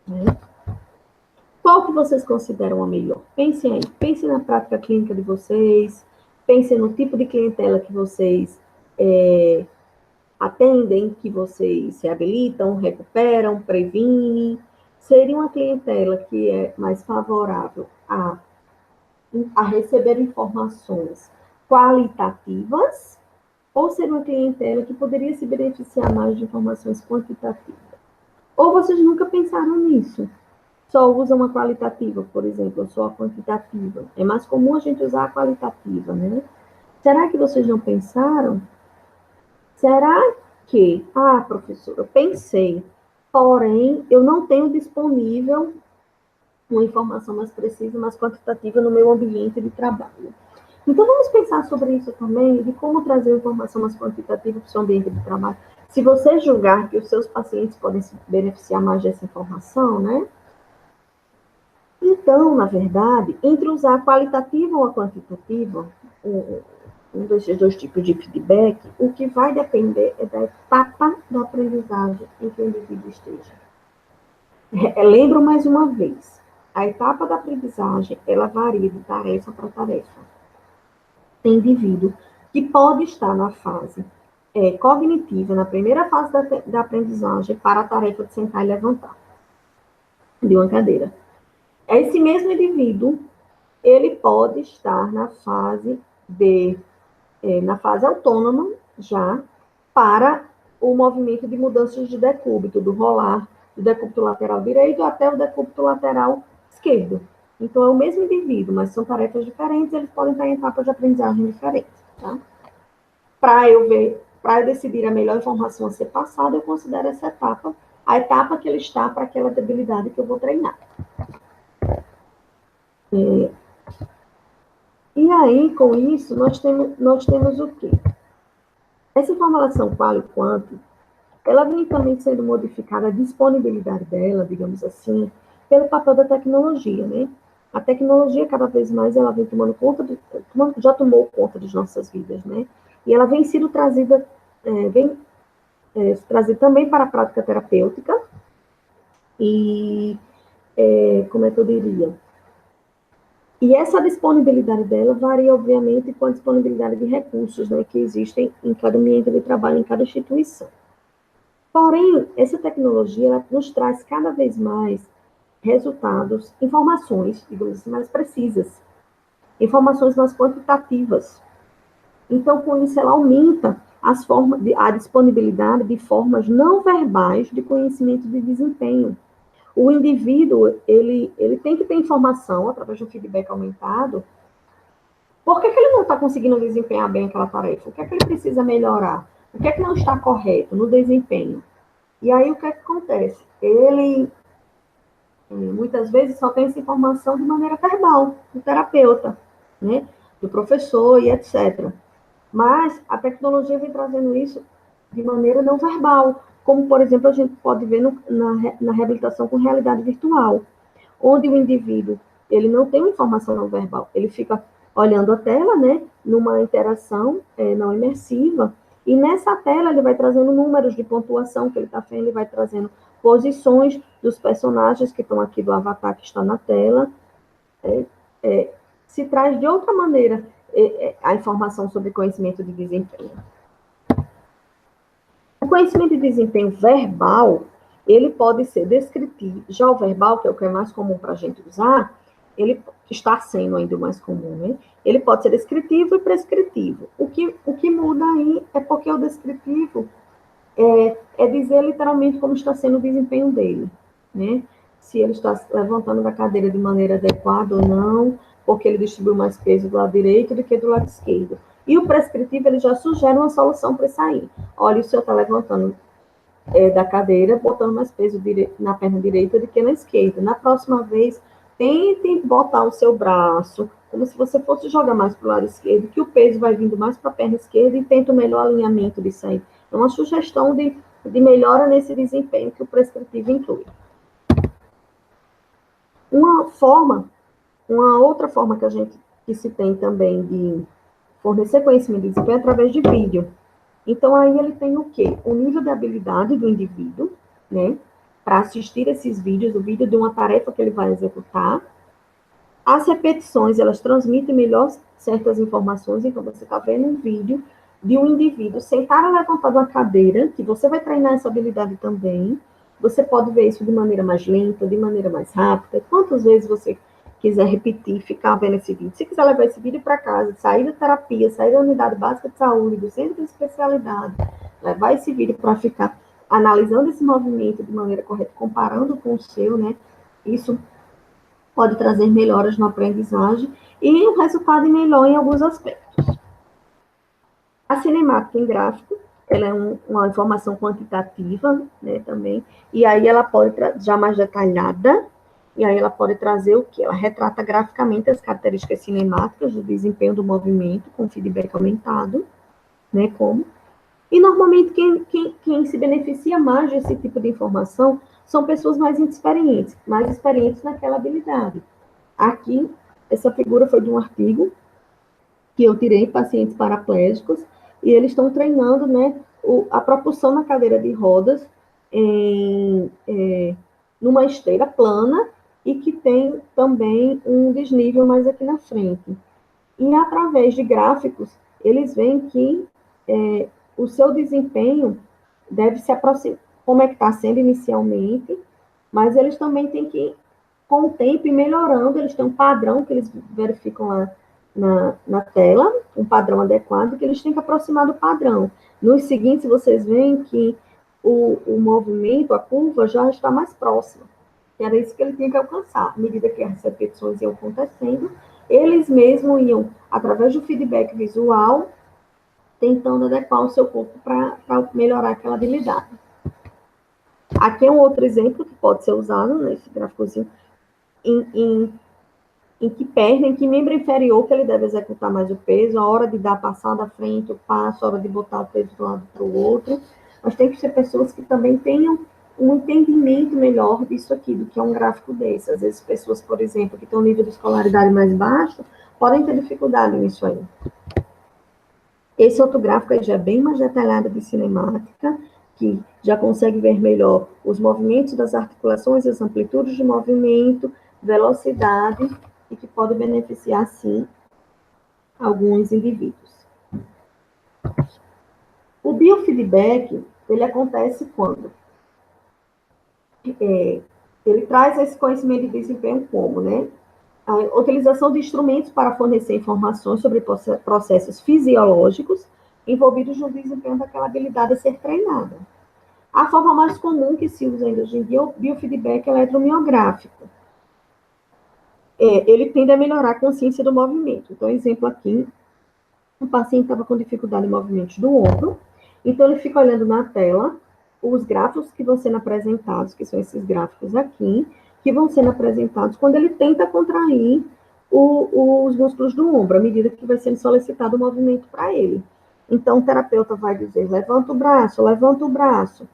Né? Qual que vocês consideram a melhor? Pensem aí, pensem na prática clínica de vocês, pensem no tipo de clientela que vocês atendem, que vocês reabilitam, recuperam, previnem. Seria uma clientela que é mais favorável a receber informações qualitativas ou seria uma clientela que poderia se beneficiar mais de informações quantitativas? Ou vocês nunca pensaram nisso? Só usam a qualitativa, por exemplo, ou só a quantitativa. É mais comum a gente usar a qualitativa, né? Será que vocês não pensaram? Será que, professora, eu pensei, porém, eu não tenho disponível uma informação mais precisa, mais quantitativa no meu ambiente de trabalho. Então, vamos pensar sobre isso também, de como trazer informação mais quantitativa para o seu ambiente de trabalho. Se você julgar que os seus pacientes podem se beneficiar mais dessa informação, né? Então, na verdade, entre usar a qualitativa ou a quantitativa, um desses dois tipos de feedback, o que vai depender é da etapa da aprendizagem em que o indivíduo esteja. Lembro mais uma vez, a etapa da aprendizagem, ela varia de tarefa para tarefa. Tem indivíduo que pode estar na fase cognitiva, na primeira fase da aprendizagem, para a tarefa de sentar e levantar de uma cadeira. Esse mesmo indivíduo, ele pode estar na fase autônoma, já, para o movimento de mudanças de decúbito, do rolar do decúbito lateral direito até o decúbito lateral esquerdo. Então, é o mesmo indivíduo, mas são tarefas diferentes, eles podem estar em etapas de aprendizagem diferentes, tá? Para eu decidir a melhor informação a ser passada, eu considero essa etapa, a etapa que ele está para aquela habilidade que eu vou treinar. E aí, com isso, nós temos o quê? Essa formulação qual e quanto, ela vem também sendo modificada, a disponibilidade dela, digamos assim, pelo papel da tecnologia, né? A tecnologia, cada vez mais, ela vem tomando conta, já tomou conta de nossas vidas, né? E ela vem sendo trazida, trazida também para a prática terapêutica, e, como é que eu diria? E essa disponibilidade dela varia, obviamente, com a disponibilidade de recursos, né, que existem em cada ambiente de trabalho, em cada instituição. Porém, essa tecnologia ela nos traz cada vez mais resultados, informações, digamos assim, mais precisas, informações mais quantitativas. Então, com isso, ela aumenta a disponibilidade de formas não verbais de conhecimento de desempenho. O indivíduo, ele tem que ter informação através do feedback aumentado. Por que ele não está conseguindo desempenhar bem aquela tarefa? O que é que ele precisa melhorar? O que é que não está correto no desempenho? E aí, o que é que acontece? Ele, muitas vezes, só tem essa informação de maneira verbal, do terapeuta, né? Do professor e etc. Mas a tecnologia vem trazendo isso de maneira não verbal, como, por exemplo, a gente pode ver na reabilitação com realidade virtual, onde o indivíduo ele não tem uma informação não verbal, ele fica olhando a tela, né, numa interação não imersiva, e nessa tela ele vai trazendo números de pontuação que ele está vendo, ele vai trazendo posições dos personagens que estão aqui do avatar que está na tela, se traz de outra maneira a informação sobre conhecimento de desempenho. O conhecimento de desempenho verbal, ele pode ser descritivo. Já o verbal, que é o que é mais comum para a gente usar, ele está sendo ainda o mais comum, né? Ele pode ser descritivo e prescritivo. O que muda aí é porque o descritivo é dizer literalmente como está sendo o desempenho dele, né? Se ele está levantando da cadeira de maneira adequada ou não, porque ele distribuiu mais peso do lado direito do que do lado esquerdo. E o prescritivo, ele já sugere uma solução para isso aí. Olha, o senhor está levantando da cadeira, botando mais peso na perna direita do que na esquerda. Na próxima vez, tente botar o seu braço como se você fosse jogar mais para o lado esquerdo, que o peso vai vindo mais para a perna esquerda e tenta o melhor alinhamento disso aí. É uma sugestão de melhora nesse desempenho que o prescritivo inclui. Uma outra forma que se tem também de fornecer conhecimento de desempenho é através de vídeo. Então, aí ele tem o quê? O nível de habilidade do indivíduo, né? Para assistir esses vídeos, o vídeo de uma tarefa que ele vai executar. As repetições, elas transmitem melhor certas informações, então você está vendo um vídeo de um indivíduo sentado levantado uma cadeira, que você vai treinar essa habilidade também. Você pode ver isso de maneira mais lenta, de maneira mais rápida. Quantas vezes você quiser repetir, ficar vendo esse vídeo. Se quiser levar esse vídeo para casa, sair da terapia, sair da unidade básica de saúde, do centro de especialidade, levar esse vídeo para ficar analisando esse movimento de maneira correta, comparando com o seu, né? Isso pode trazer melhoras na aprendizagem e um resultado melhor em alguns aspectos. A cinemática em gráfico, ela é uma informação quantitativa, né, também, e aí ela pode, já mais detalhada, e aí ela pode trazer o que? Ela retrata graficamente as características cinemáticas do desempenho do movimento, com feedback aumentado, né, como? E, normalmente, quem se beneficia mais desse tipo de informação são pessoas mais experientes naquela habilidade. Aqui, essa figura foi de um artigo que eu tirei pacientes paraplégicos, e eles estão treinando, né, a propulsão na cadeira de rodas numa esteira plana e que tem também um desnível mais aqui na frente. E, através de gráficos, eles veem que o seu desempenho deve se aproximar, como é que está sendo inicialmente, mas eles também têm que, com o tempo, ir melhorando. Eles têm um padrão que eles verificam lá na tela, um padrão adequado, que eles têm que aproximar do padrão. Nos seguintes, vocês veem que o movimento, a curva, já está mais próxima. Era isso que ele tinha que alcançar. À medida que as repetições iam acontecendo, eles mesmos iam, através do feedback visual, tentando adequar o seu corpo para melhorar aquela habilidade. Aqui é um outro exemplo que pode ser usado nesse gráficozinho em em que perna, em que membro inferior que ele deve executar mais o peso, a hora de dar a passada à frente, o passo, a hora de botar o peso de um lado para o outro. Mas tem que ser pessoas que também tenham um entendimento melhor disso aqui, do que é um gráfico desse. Às vezes, pessoas, por exemplo, que têm um nível de escolaridade mais baixo, podem ter dificuldade nisso aí. Esse outro gráfico aí já é bem mais detalhado de cinemática, que já consegue ver melhor os movimentos das articulações, as amplitudes de movimento, velocidade, e que pode beneficiar, sim, alguns indivíduos. O biofeedback, ele acontece quando? Ele traz esse conhecimento de desempenho como, né? A utilização de instrumentos para fornecer informações sobre processos fisiológicos envolvidos no desempenho daquela habilidade a ser treinada. A forma mais comum que se usa ainda hoje em dia é o biofeedback eletromiográfico. Ele tende a melhorar a consciência do movimento. Então, exemplo aqui, um paciente estava com dificuldade em movimentos do ombro, então ele fica olhando na tela os gráficos que vão sendo apresentados, que são esses gráficos aqui, que vão sendo apresentados quando ele tenta contrair os músculos do ombro, à medida que vai sendo solicitado o movimento para ele. Então, o terapeuta vai dizer, levanta o braço,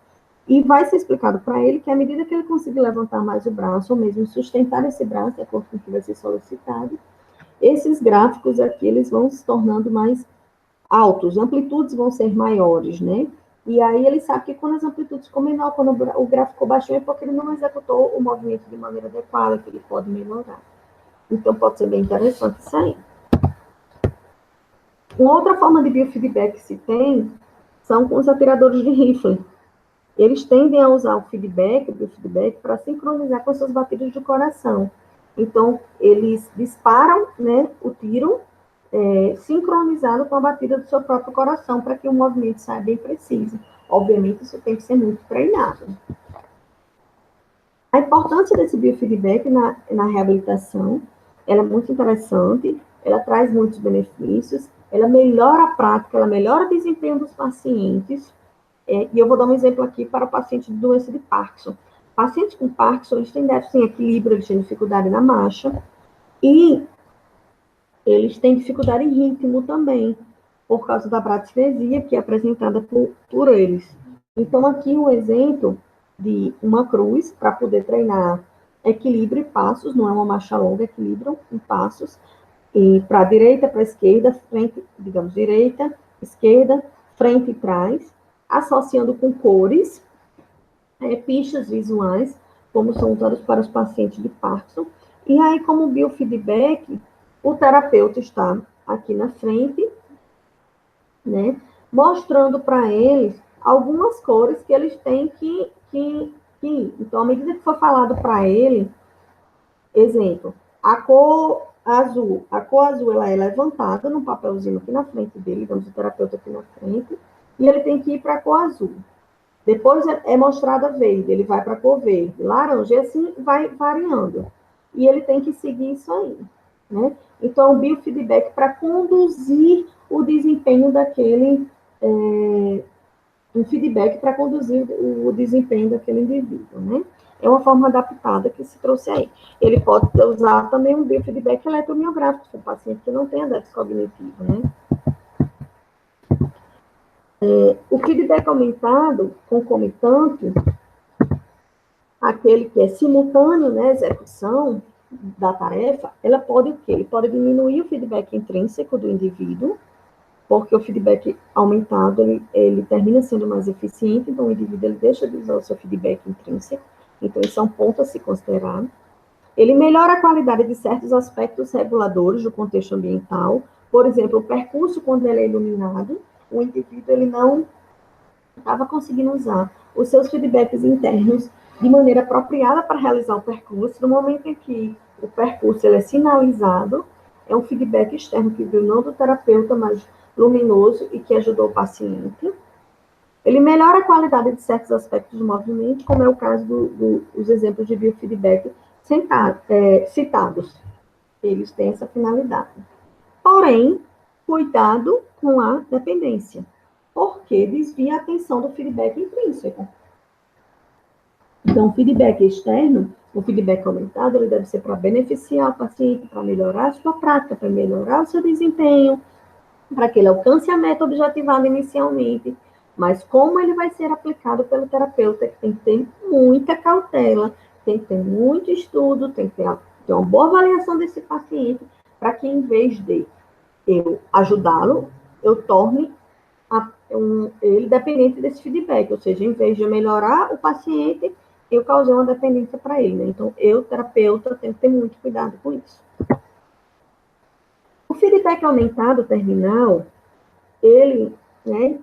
e vai ser explicado para ele que à medida que ele conseguir levantar mais o braço, ou mesmo sustentar esse braço, de acordo com o que vai ser solicitado, esses gráficos aqui, eles vão se tornando mais altos, amplitudes vão ser maiores, né? E aí ele sabe que quando as amplitudes ficam menor, quando o gráfico ficou baixinho, é porque ele não executou o movimento de maneira adequada, que ele pode melhorar. Então, pode ser bem interessante isso aí. Uma outra forma de biofeedback que se tem são com os atiradores de rifle. Eles tendem a usar o biofeedback, para sincronizar com as suas batidas de coração. Então, eles disparam, né, o tiro, sincronizado com a batida do seu próprio coração, para que o movimento saia bem preciso. Obviamente, isso tem que ser muito treinado. A importância desse biofeedback na reabilitação, ela é muito interessante, ela traz muitos benefícios, ela melhora a prática, ela melhora o desempenho dos pacientes, e eu vou dar um exemplo aqui para o paciente de doença de Parkinson. Pacientes com Parkinson, eles têm déficit em equilíbrio, eles têm dificuldade na marcha, e eles têm dificuldade em ritmo também, por causa da bradesfesia que é apresentada por eles. Então, aqui o exemplo de uma cruz para poder treinar equilíbrio e passos, não é uma marcha longa, equilíbrio em passos, e para a direita, para a esquerda, frente, digamos, direita, esquerda, frente e trás, associando com cores, pistas visuais, como são usadas para os pacientes de Parkinson. E aí, como biofeedback, o terapeuta está aqui na frente, né, mostrando para eles algumas cores que eles têm que então, à medida que for falado para ele, exemplo, a cor azul ela é levantada num papelzinho aqui na frente dele, vamos o terapeuta aqui na frente, e ele tem que ir para a cor azul. Depois é mostrada verde, ele vai para a cor verde, laranja, e assim vai variando. E ele tem que seguir isso aí, né? Então, o biofeedback para conduzir o desempenho daquele, um feedback para conduzir o desempenho daquele indivíduo, né? É uma forma adaptada que se trouxe aí. Ele pode usar também um biofeedback eletromiográfico, para o paciente que não tem déficit cognitivo, né? O feedback aumentado, concomitante, aquele que é simultâneo, né, execução da tarefa, ela pode o quê? Ele pode diminuir o feedback intrínseco do indivíduo, porque o feedback aumentado, ele termina sendo mais eficiente, então o indivíduo ele deixa de usar o seu feedback intrínseco, então isso é um ponto a se considerar. Ele melhora a qualidade de certos aspectos reguladores do contexto ambiental, por exemplo, o percurso quando ele é iluminado, o indivíduo ele não estava conseguindo usar os seus feedbacks internos de maneira apropriada para realizar o percurso. No momento em que o percurso ele é sinalizado, é um feedback externo que veio não do terapeuta, mas luminoso e que ajudou o paciente. Ele melhora a qualidade de certos aspectos do movimento, como é o caso dos exemplos de biofeedback citados. Eles têm essa finalidade. Porém, cuidado com a dependência, porque desvia a atenção do feedback intrínseco. Então, o feedback externo, O feedback aumentado, ele deve ser para beneficiar o paciente, para melhorar a sua prática, para melhorar o seu desempenho, para que ele alcance a meta objetivada inicialmente. Mas como ele vai ser aplicado pelo terapeuta, tem que ter muita cautela, tem que ter muito estudo, tem que ter uma boa avaliação desse paciente, para que em vez de eu ajudá-lo, eu torne ele dependente desse feedback, ou seja, em vez de eu melhorar o paciente, eu causei uma dependência para ele, né? Então, eu, terapeuta, tenho que ter muito cuidado com isso. O feedback aumentado terminal, ele é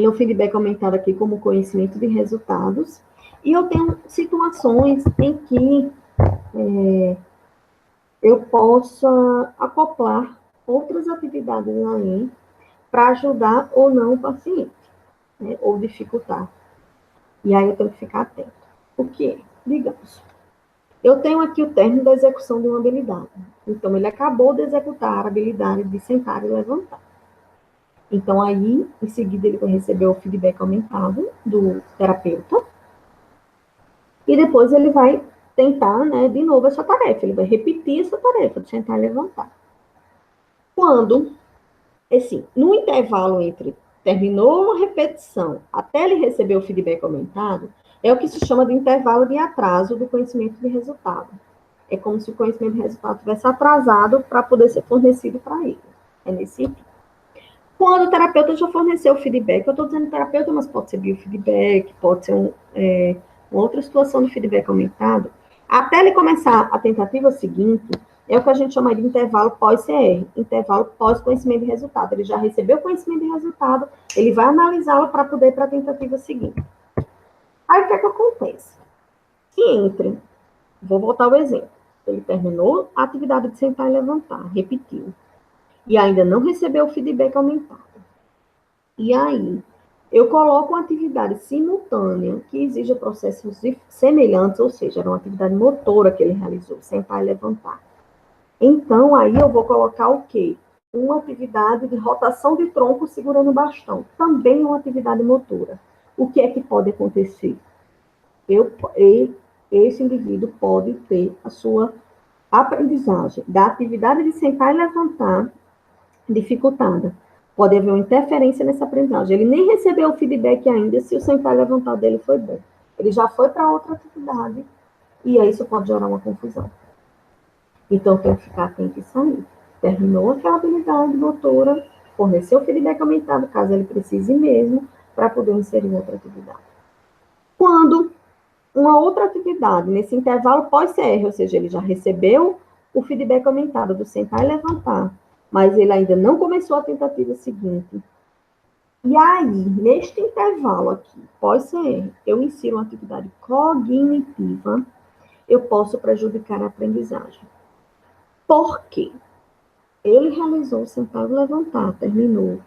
um feedback aumentado aqui como conhecimento de resultados, e eu tenho situações em que eu possa acoplar outras atividades aí para ajudar ou não o paciente, né? Ou dificultar. E aí eu tenho que ficar atento. O que é? Digamos, eu tenho aqui o término da execução de uma habilidade. Então, ele acabou de executar a habilidade de sentar e levantar. Então, aí, em seguida, ele vai receber o feedback aumentado do terapeuta. E depois ele vai tentar, né, de novo essa tarefa. Ele vai repetir essa tarefa de sentar e levantar. Quando, assim, no intervalo entre terminou uma repetição até ele receber o feedback aumentado, é o que se chama de intervalo de atraso do conhecimento de resultado. É como se o conhecimento de resultado tivesse atrasado para poder ser fornecido para ele. É nesse sentido. Quando o terapeuta já forneceu o feedback, eu estou dizendo terapeuta, mas pode ser biofeedback, pode ser uma outra situação de feedback aumentado, até ele começar a tentativa seguinte, é o que a gente chama de intervalo pós-CR, intervalo pós-conhecimento de resultado. Ele já recebeu o conhecimento de resultado, ele vai analisá-lo para poder ir para a tentativa seguinte. Aí, o que é que acontece? Se entre, vou voltar ao exemplo, ele terminou a atividade de sentar e levantar, repetiu, e ainda não recebeu o feedback aumentado. E aí, eu coloco uma atividade simultânea que exija processos semelhantes, ou seja, era uma atividade motora que ele realizou, sentar e levantar. Então, aí eu vou colocar o quê? Uma atividade de rotação de tronco segurando o bastão. Também uma atividade motora. O que é que pode acontecer? Esse indivíduo pode ter a sua aprendizagem da atividade de sentar e levantar dificultada. Pode haver uma interferência nessa aprendizagem. Ele nem recebeu o feedback ainda se o sentar e levantar dele foi bom. Ele já foi para outra atividade e aí isso pode gerar uma confusão. Então, tem que ficar atento a isso aí. Terminou aquela habilidade motora, forneceu o feedback aumentado, caso ele precise mesmo, para poder inserir outra atividade. Quando uma outra atividade, nesse intervalo pós-CR, ou seja, ele já recebeu o feedback aumentado do sentar e levantar, mas ele ainda não começou a tentativa seguinte. E aí, neste intervalo aqui, pós-CR, eu insiro uma atividade cognitiva, eu posso prejudicar a aprendizagem. Por quê? Ele realizou o sentar e levantar, terminou.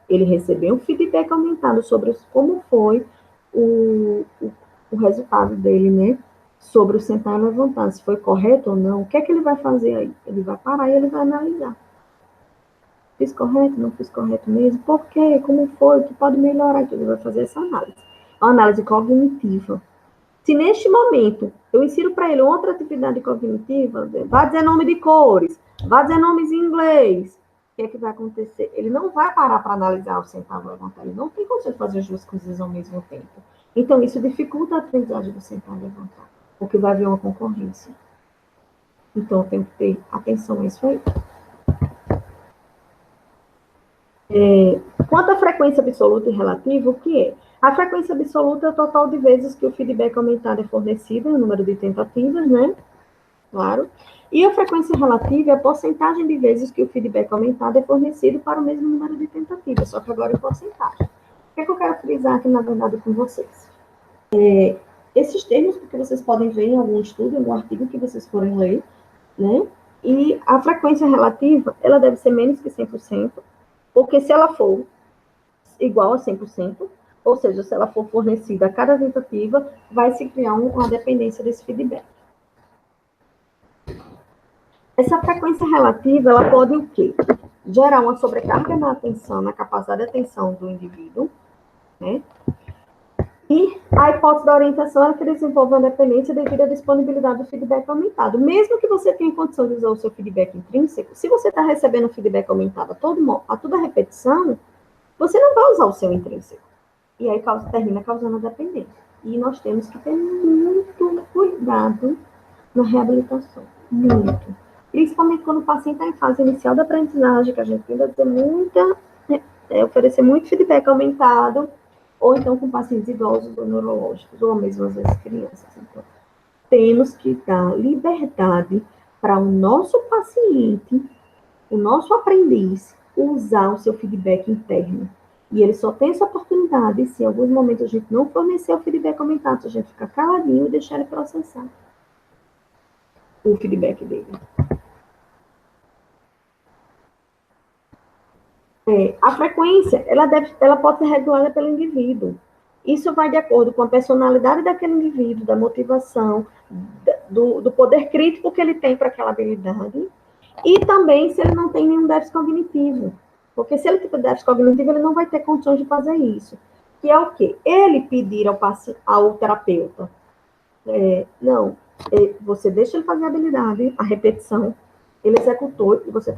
Ele recebeu um feedback aumentado sobre como foi o resultado dele, né? Sobre o sentar e levantar, se foi correto ou não. O que é que ele vai fazer aí? Ele vai parar e ele vai analisar. Fiz correto, não fiz correto mesmo? Por quê? Como foi? O que pode melhorar? Ele vai fazer essa análise. Uma análise cognitiva. Se neste momento eu insiro para ele outra atividade cognitiva, vai dizer nome de cores, vai dizer nomes em inglês, o que é que vai acontecer? Ele não vai parar para analisar o sentar e levantar, ele não tem condição de fazer as duas coisas ao mesmo tempo. Então, isso dificulta a aprendizagem do sentar e levantar, porque vai haver uma concorrência. Então, tem que ter atenção a isso aí. Quanto à frequência absoluta e relativa, o que é? A frequência absoluta é o total de vezes que o feedback aumentado é fornecido, o número de tentativas, né? Claro. E a frequência relativa é a porcentagem de vezes que o feedback aumentado é fornecido para o mesmo número de tentativas, só que agora em porcentagem. O que é que eu quero frisar aqui, na verdade, com vocês? Esses termos, porque vocês podem ver em algum estudo, em algum artigo que vocês forem ler, né? E a frequência relativa, ela deve ser menos que 100%, porque se ela for igual a 100%, ou seja, se ela for fornecida a cada tentativa, vai se criar uma dependência desse feedback. Essa frequência relativa, ela pode o quê? Gerar uma sobrecarga na atenção, na capacidade de atenção do indivíduo, né? E a hipótese da orientação é que desenvolve a dependência devido à disponibilidade do feedback aumentado. Mesmo que você tenha condição de usar o seu feedback intrínseco, se você está recebendo feedback aumentado a toda repetição, você não vai usar o seu intrínseco. E aí termina causando a dependência. E nós temos que ter muito cuidado na reabilitação. Muito. Principalmente quando o paciente está em fase inicial da aprendizagem, que a gente tende a ter oferecer muito feedback aumentado, ou então com pacientes idosos ou neurológicos, ou mesmo às vezes crianças. Então, temos que dar liberdade para o nosso paciente, o nosso aprendiz, usar o seu feedback interno. E ele só tem essa oportunidade se em alguns momentos a gente não fornecer o feedback aumentado, se a gente ficar caladinho e deixar ele processar o feedback dele. A frequência, ela pode ser regulada pelo indivíduo. Isso vai de acordo com a personalidade daquele indivíduo, da motivação, do poder crítico que ele tem para aquela habilidade, e também se ele não tem nenhum déficit cognitivo. Porque se ele tiver déficit cognitivo, ele não vai ter condições de fazer isso. Que é o quê? Ele pedir ao terapeuta. Você deixa ele fazer a habilidade, a repetição, ele executou e você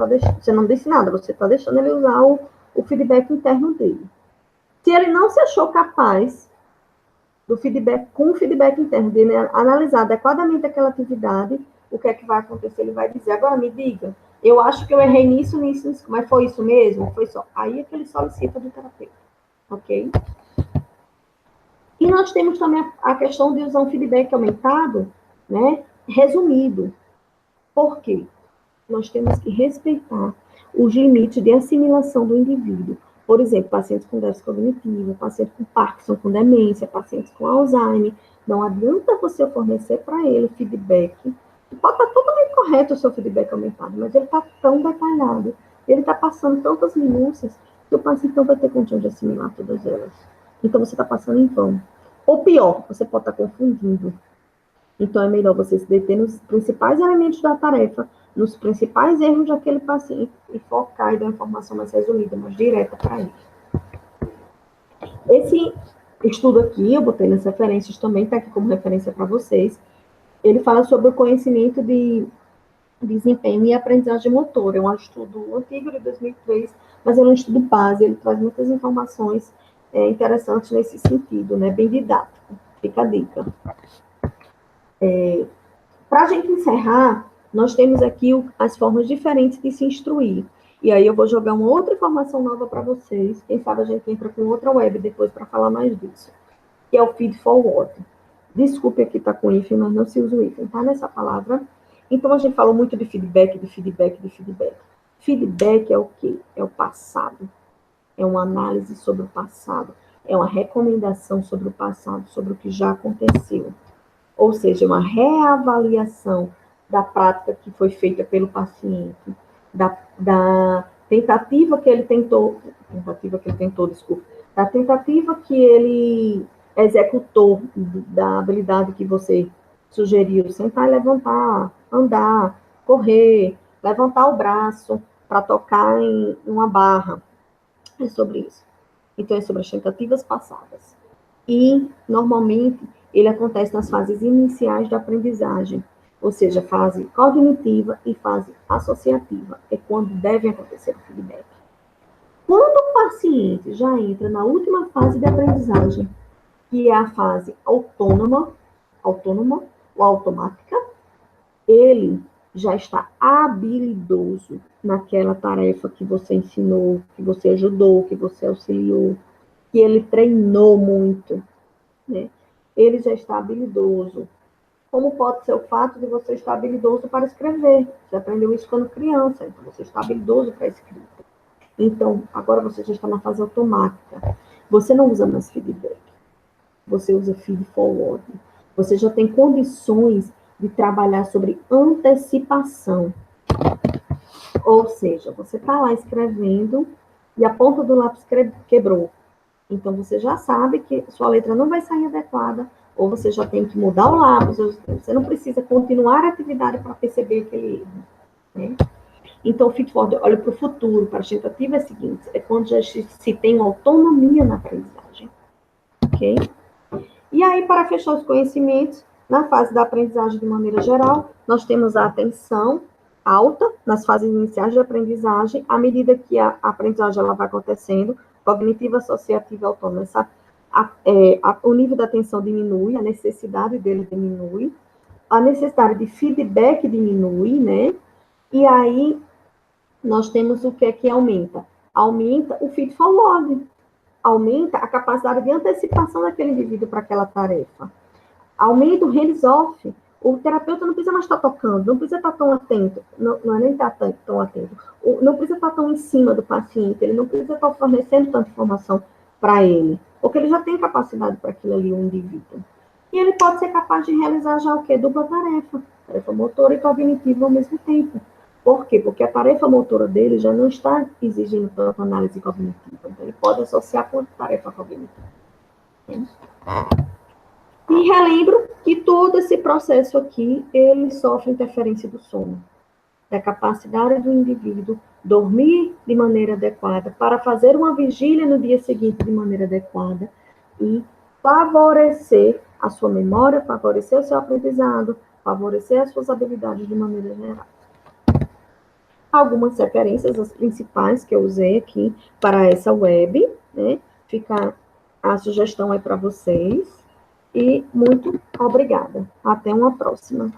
não disse nada, você está deixando ele usar o feedback interno dele. Se ele não se achou capaz com o feedback interno dele, analisar adequadamente aquela atividade, o que é que vai acontecer? Ele vai dizer, agora me diga, eu acho que eu errei nisso, mas foi isso mesmo? Foi só. Aí é que ele solicita do terapeuta, ok? E nós temos também a questão de usar um feedback aumentado, né, resumido. Por quê? Nós temos que respeitar os limites de assimilação do indivíduo. Por exemplo, pacientes com déficit cognitivo, pacientes com Parkinson, com demência, pacientes com Alzheimer. Não adianta você fornecer para ele feedback. Pode estar totalmente correto o seu feedback aumentado, mas ele está tão detalhado, ele está passando tantas minúcias, que o paciente não vai ter condição de assimilar todas elas. Então, você está passando em vão. Ou pior, você pode estar confundindo. Então, é melhor você se deter nos principais elementos da tarefa, nos principais erros daquele paciente e focar e dar informação mais resumida, mais direta para ele. Esse estudo aqui, eu botei nas referências também, está aqui como referência para vocês. Ele fala sobre o conhecimento de desempenho e aprendizagem motora. É um estudo antigo, de 2003, mas é um estudo base, ele traz muitas informações interessantes nesse sentido, né? Bem didático. Fica a dica. Para a gente encerrar, nós temos aqui as formas diferentes de se instruir. E aí eu vou jogar uma outra informação nova para vocês. Quem sabe a gente entra com outra web depois para falar mais disso. Que é o feed forward. Desculpe aqui estar com hífen, mas não se usa o hífen, tá? Nessa palavra. Então, a gente falou muito de feedback, de feedback, de feedback. Feedback é o quê? É o passado. É uma análise sobre o passado. É uma recomendação sobre o passado, sobre o que já aconteceu. Ou seja, uma reavaliação da prática que foi feita pelo paciente, da tentativa que ele tentou, da tentativa que ele executou, da habilidade que você sugeriu, sentar e levantar, andar, correr, levantar o braço para tocar em uma barra. É sobre isso. Então, é sobre as tentativas passadas. E, normalmente, ele acontece nas fases iniciais da aprendizagem, ou seja, fase cognitiva e fase associativa. É quando deve acontecer o feedback. Quando o paciente já entra na última fase de aprendizagem, que é a fase autônoma ou automática, ele já está habilidoso naquela tarefa que você ensinou, que você ajudou, que você auxiliou, que ele treinou muito, né? Ele já está habilidoso. Como pode ser o fato de você estar habilidoso para escrever? Você aprendeu isso quando criança, então você está habilidoso para a escrita. Então, agora você já está na fase automática. Você não usa mais feedback. Você usa feed forward. Você já tem condições de trabalhar sobre antecipação. Ou seja, você está lá escrevendo e a ponta do lápis quebrou. Então, você já sabe que sua letra não vai sair adequada, ou você já tem que mudar o lápis, você não precisa continuar a atividade para perceber aquele erro, né? Então, feed forward, olha para o futuro, para as tentativas seguintes, é quando já se tem autonomia na aprendizagem, ok? E aí, para fechar os conhecimentos, na fase da aprendizagem de maneira geral, nós temos a atenção alta nas fases iniciais de aprendizagem, à medida que a aprendizagem ela vai acontecendo, cognitiva, associativa e autônoma, o nível da atenção diminui, a necessidade dele diminui, a necessidade de feedback diminui, né? E aí nós temos o que é que aumenta? Aumenta o feed forward, aumenta a capacidade de antecipação daquele indivíduo para aquela tarefa. Aumenta o hands-off. O terapeuta não precisa mais estar tocando, não precisa estar tão atento, não é nem estar tão atento, não precisa estar tão em cima do paciente, ele não precisa estar fornecendo tanta informação para ele, porque ele já tem capacidade para aquilo ali, o indivíduo. E ele pode ser capaz de realizar já o quê? Dupla tarefa, tarefa motora e cognitiva ao mesmo tempo. Por quê? Porque a tarefa motora dele já não está exigindo tanta análise cognitiva, então ele pode associar com a tarefa cognitiva. E relembro que todo esse processo aqui, ele sofre interferência do sono, da capacidade do indivíduo dormir de maneira adequada, para fazer uma vigília no dia seguinte de maneira adequada e favorecer a sua memória, favorecer o seu aprendizado, favorecer as suas habilidades de maneira geral. Algumas referências, as principais que eu usei aqui para essa web, né? Fica a sugestão aí para vocês. E muito obrigada. Até uma próxima.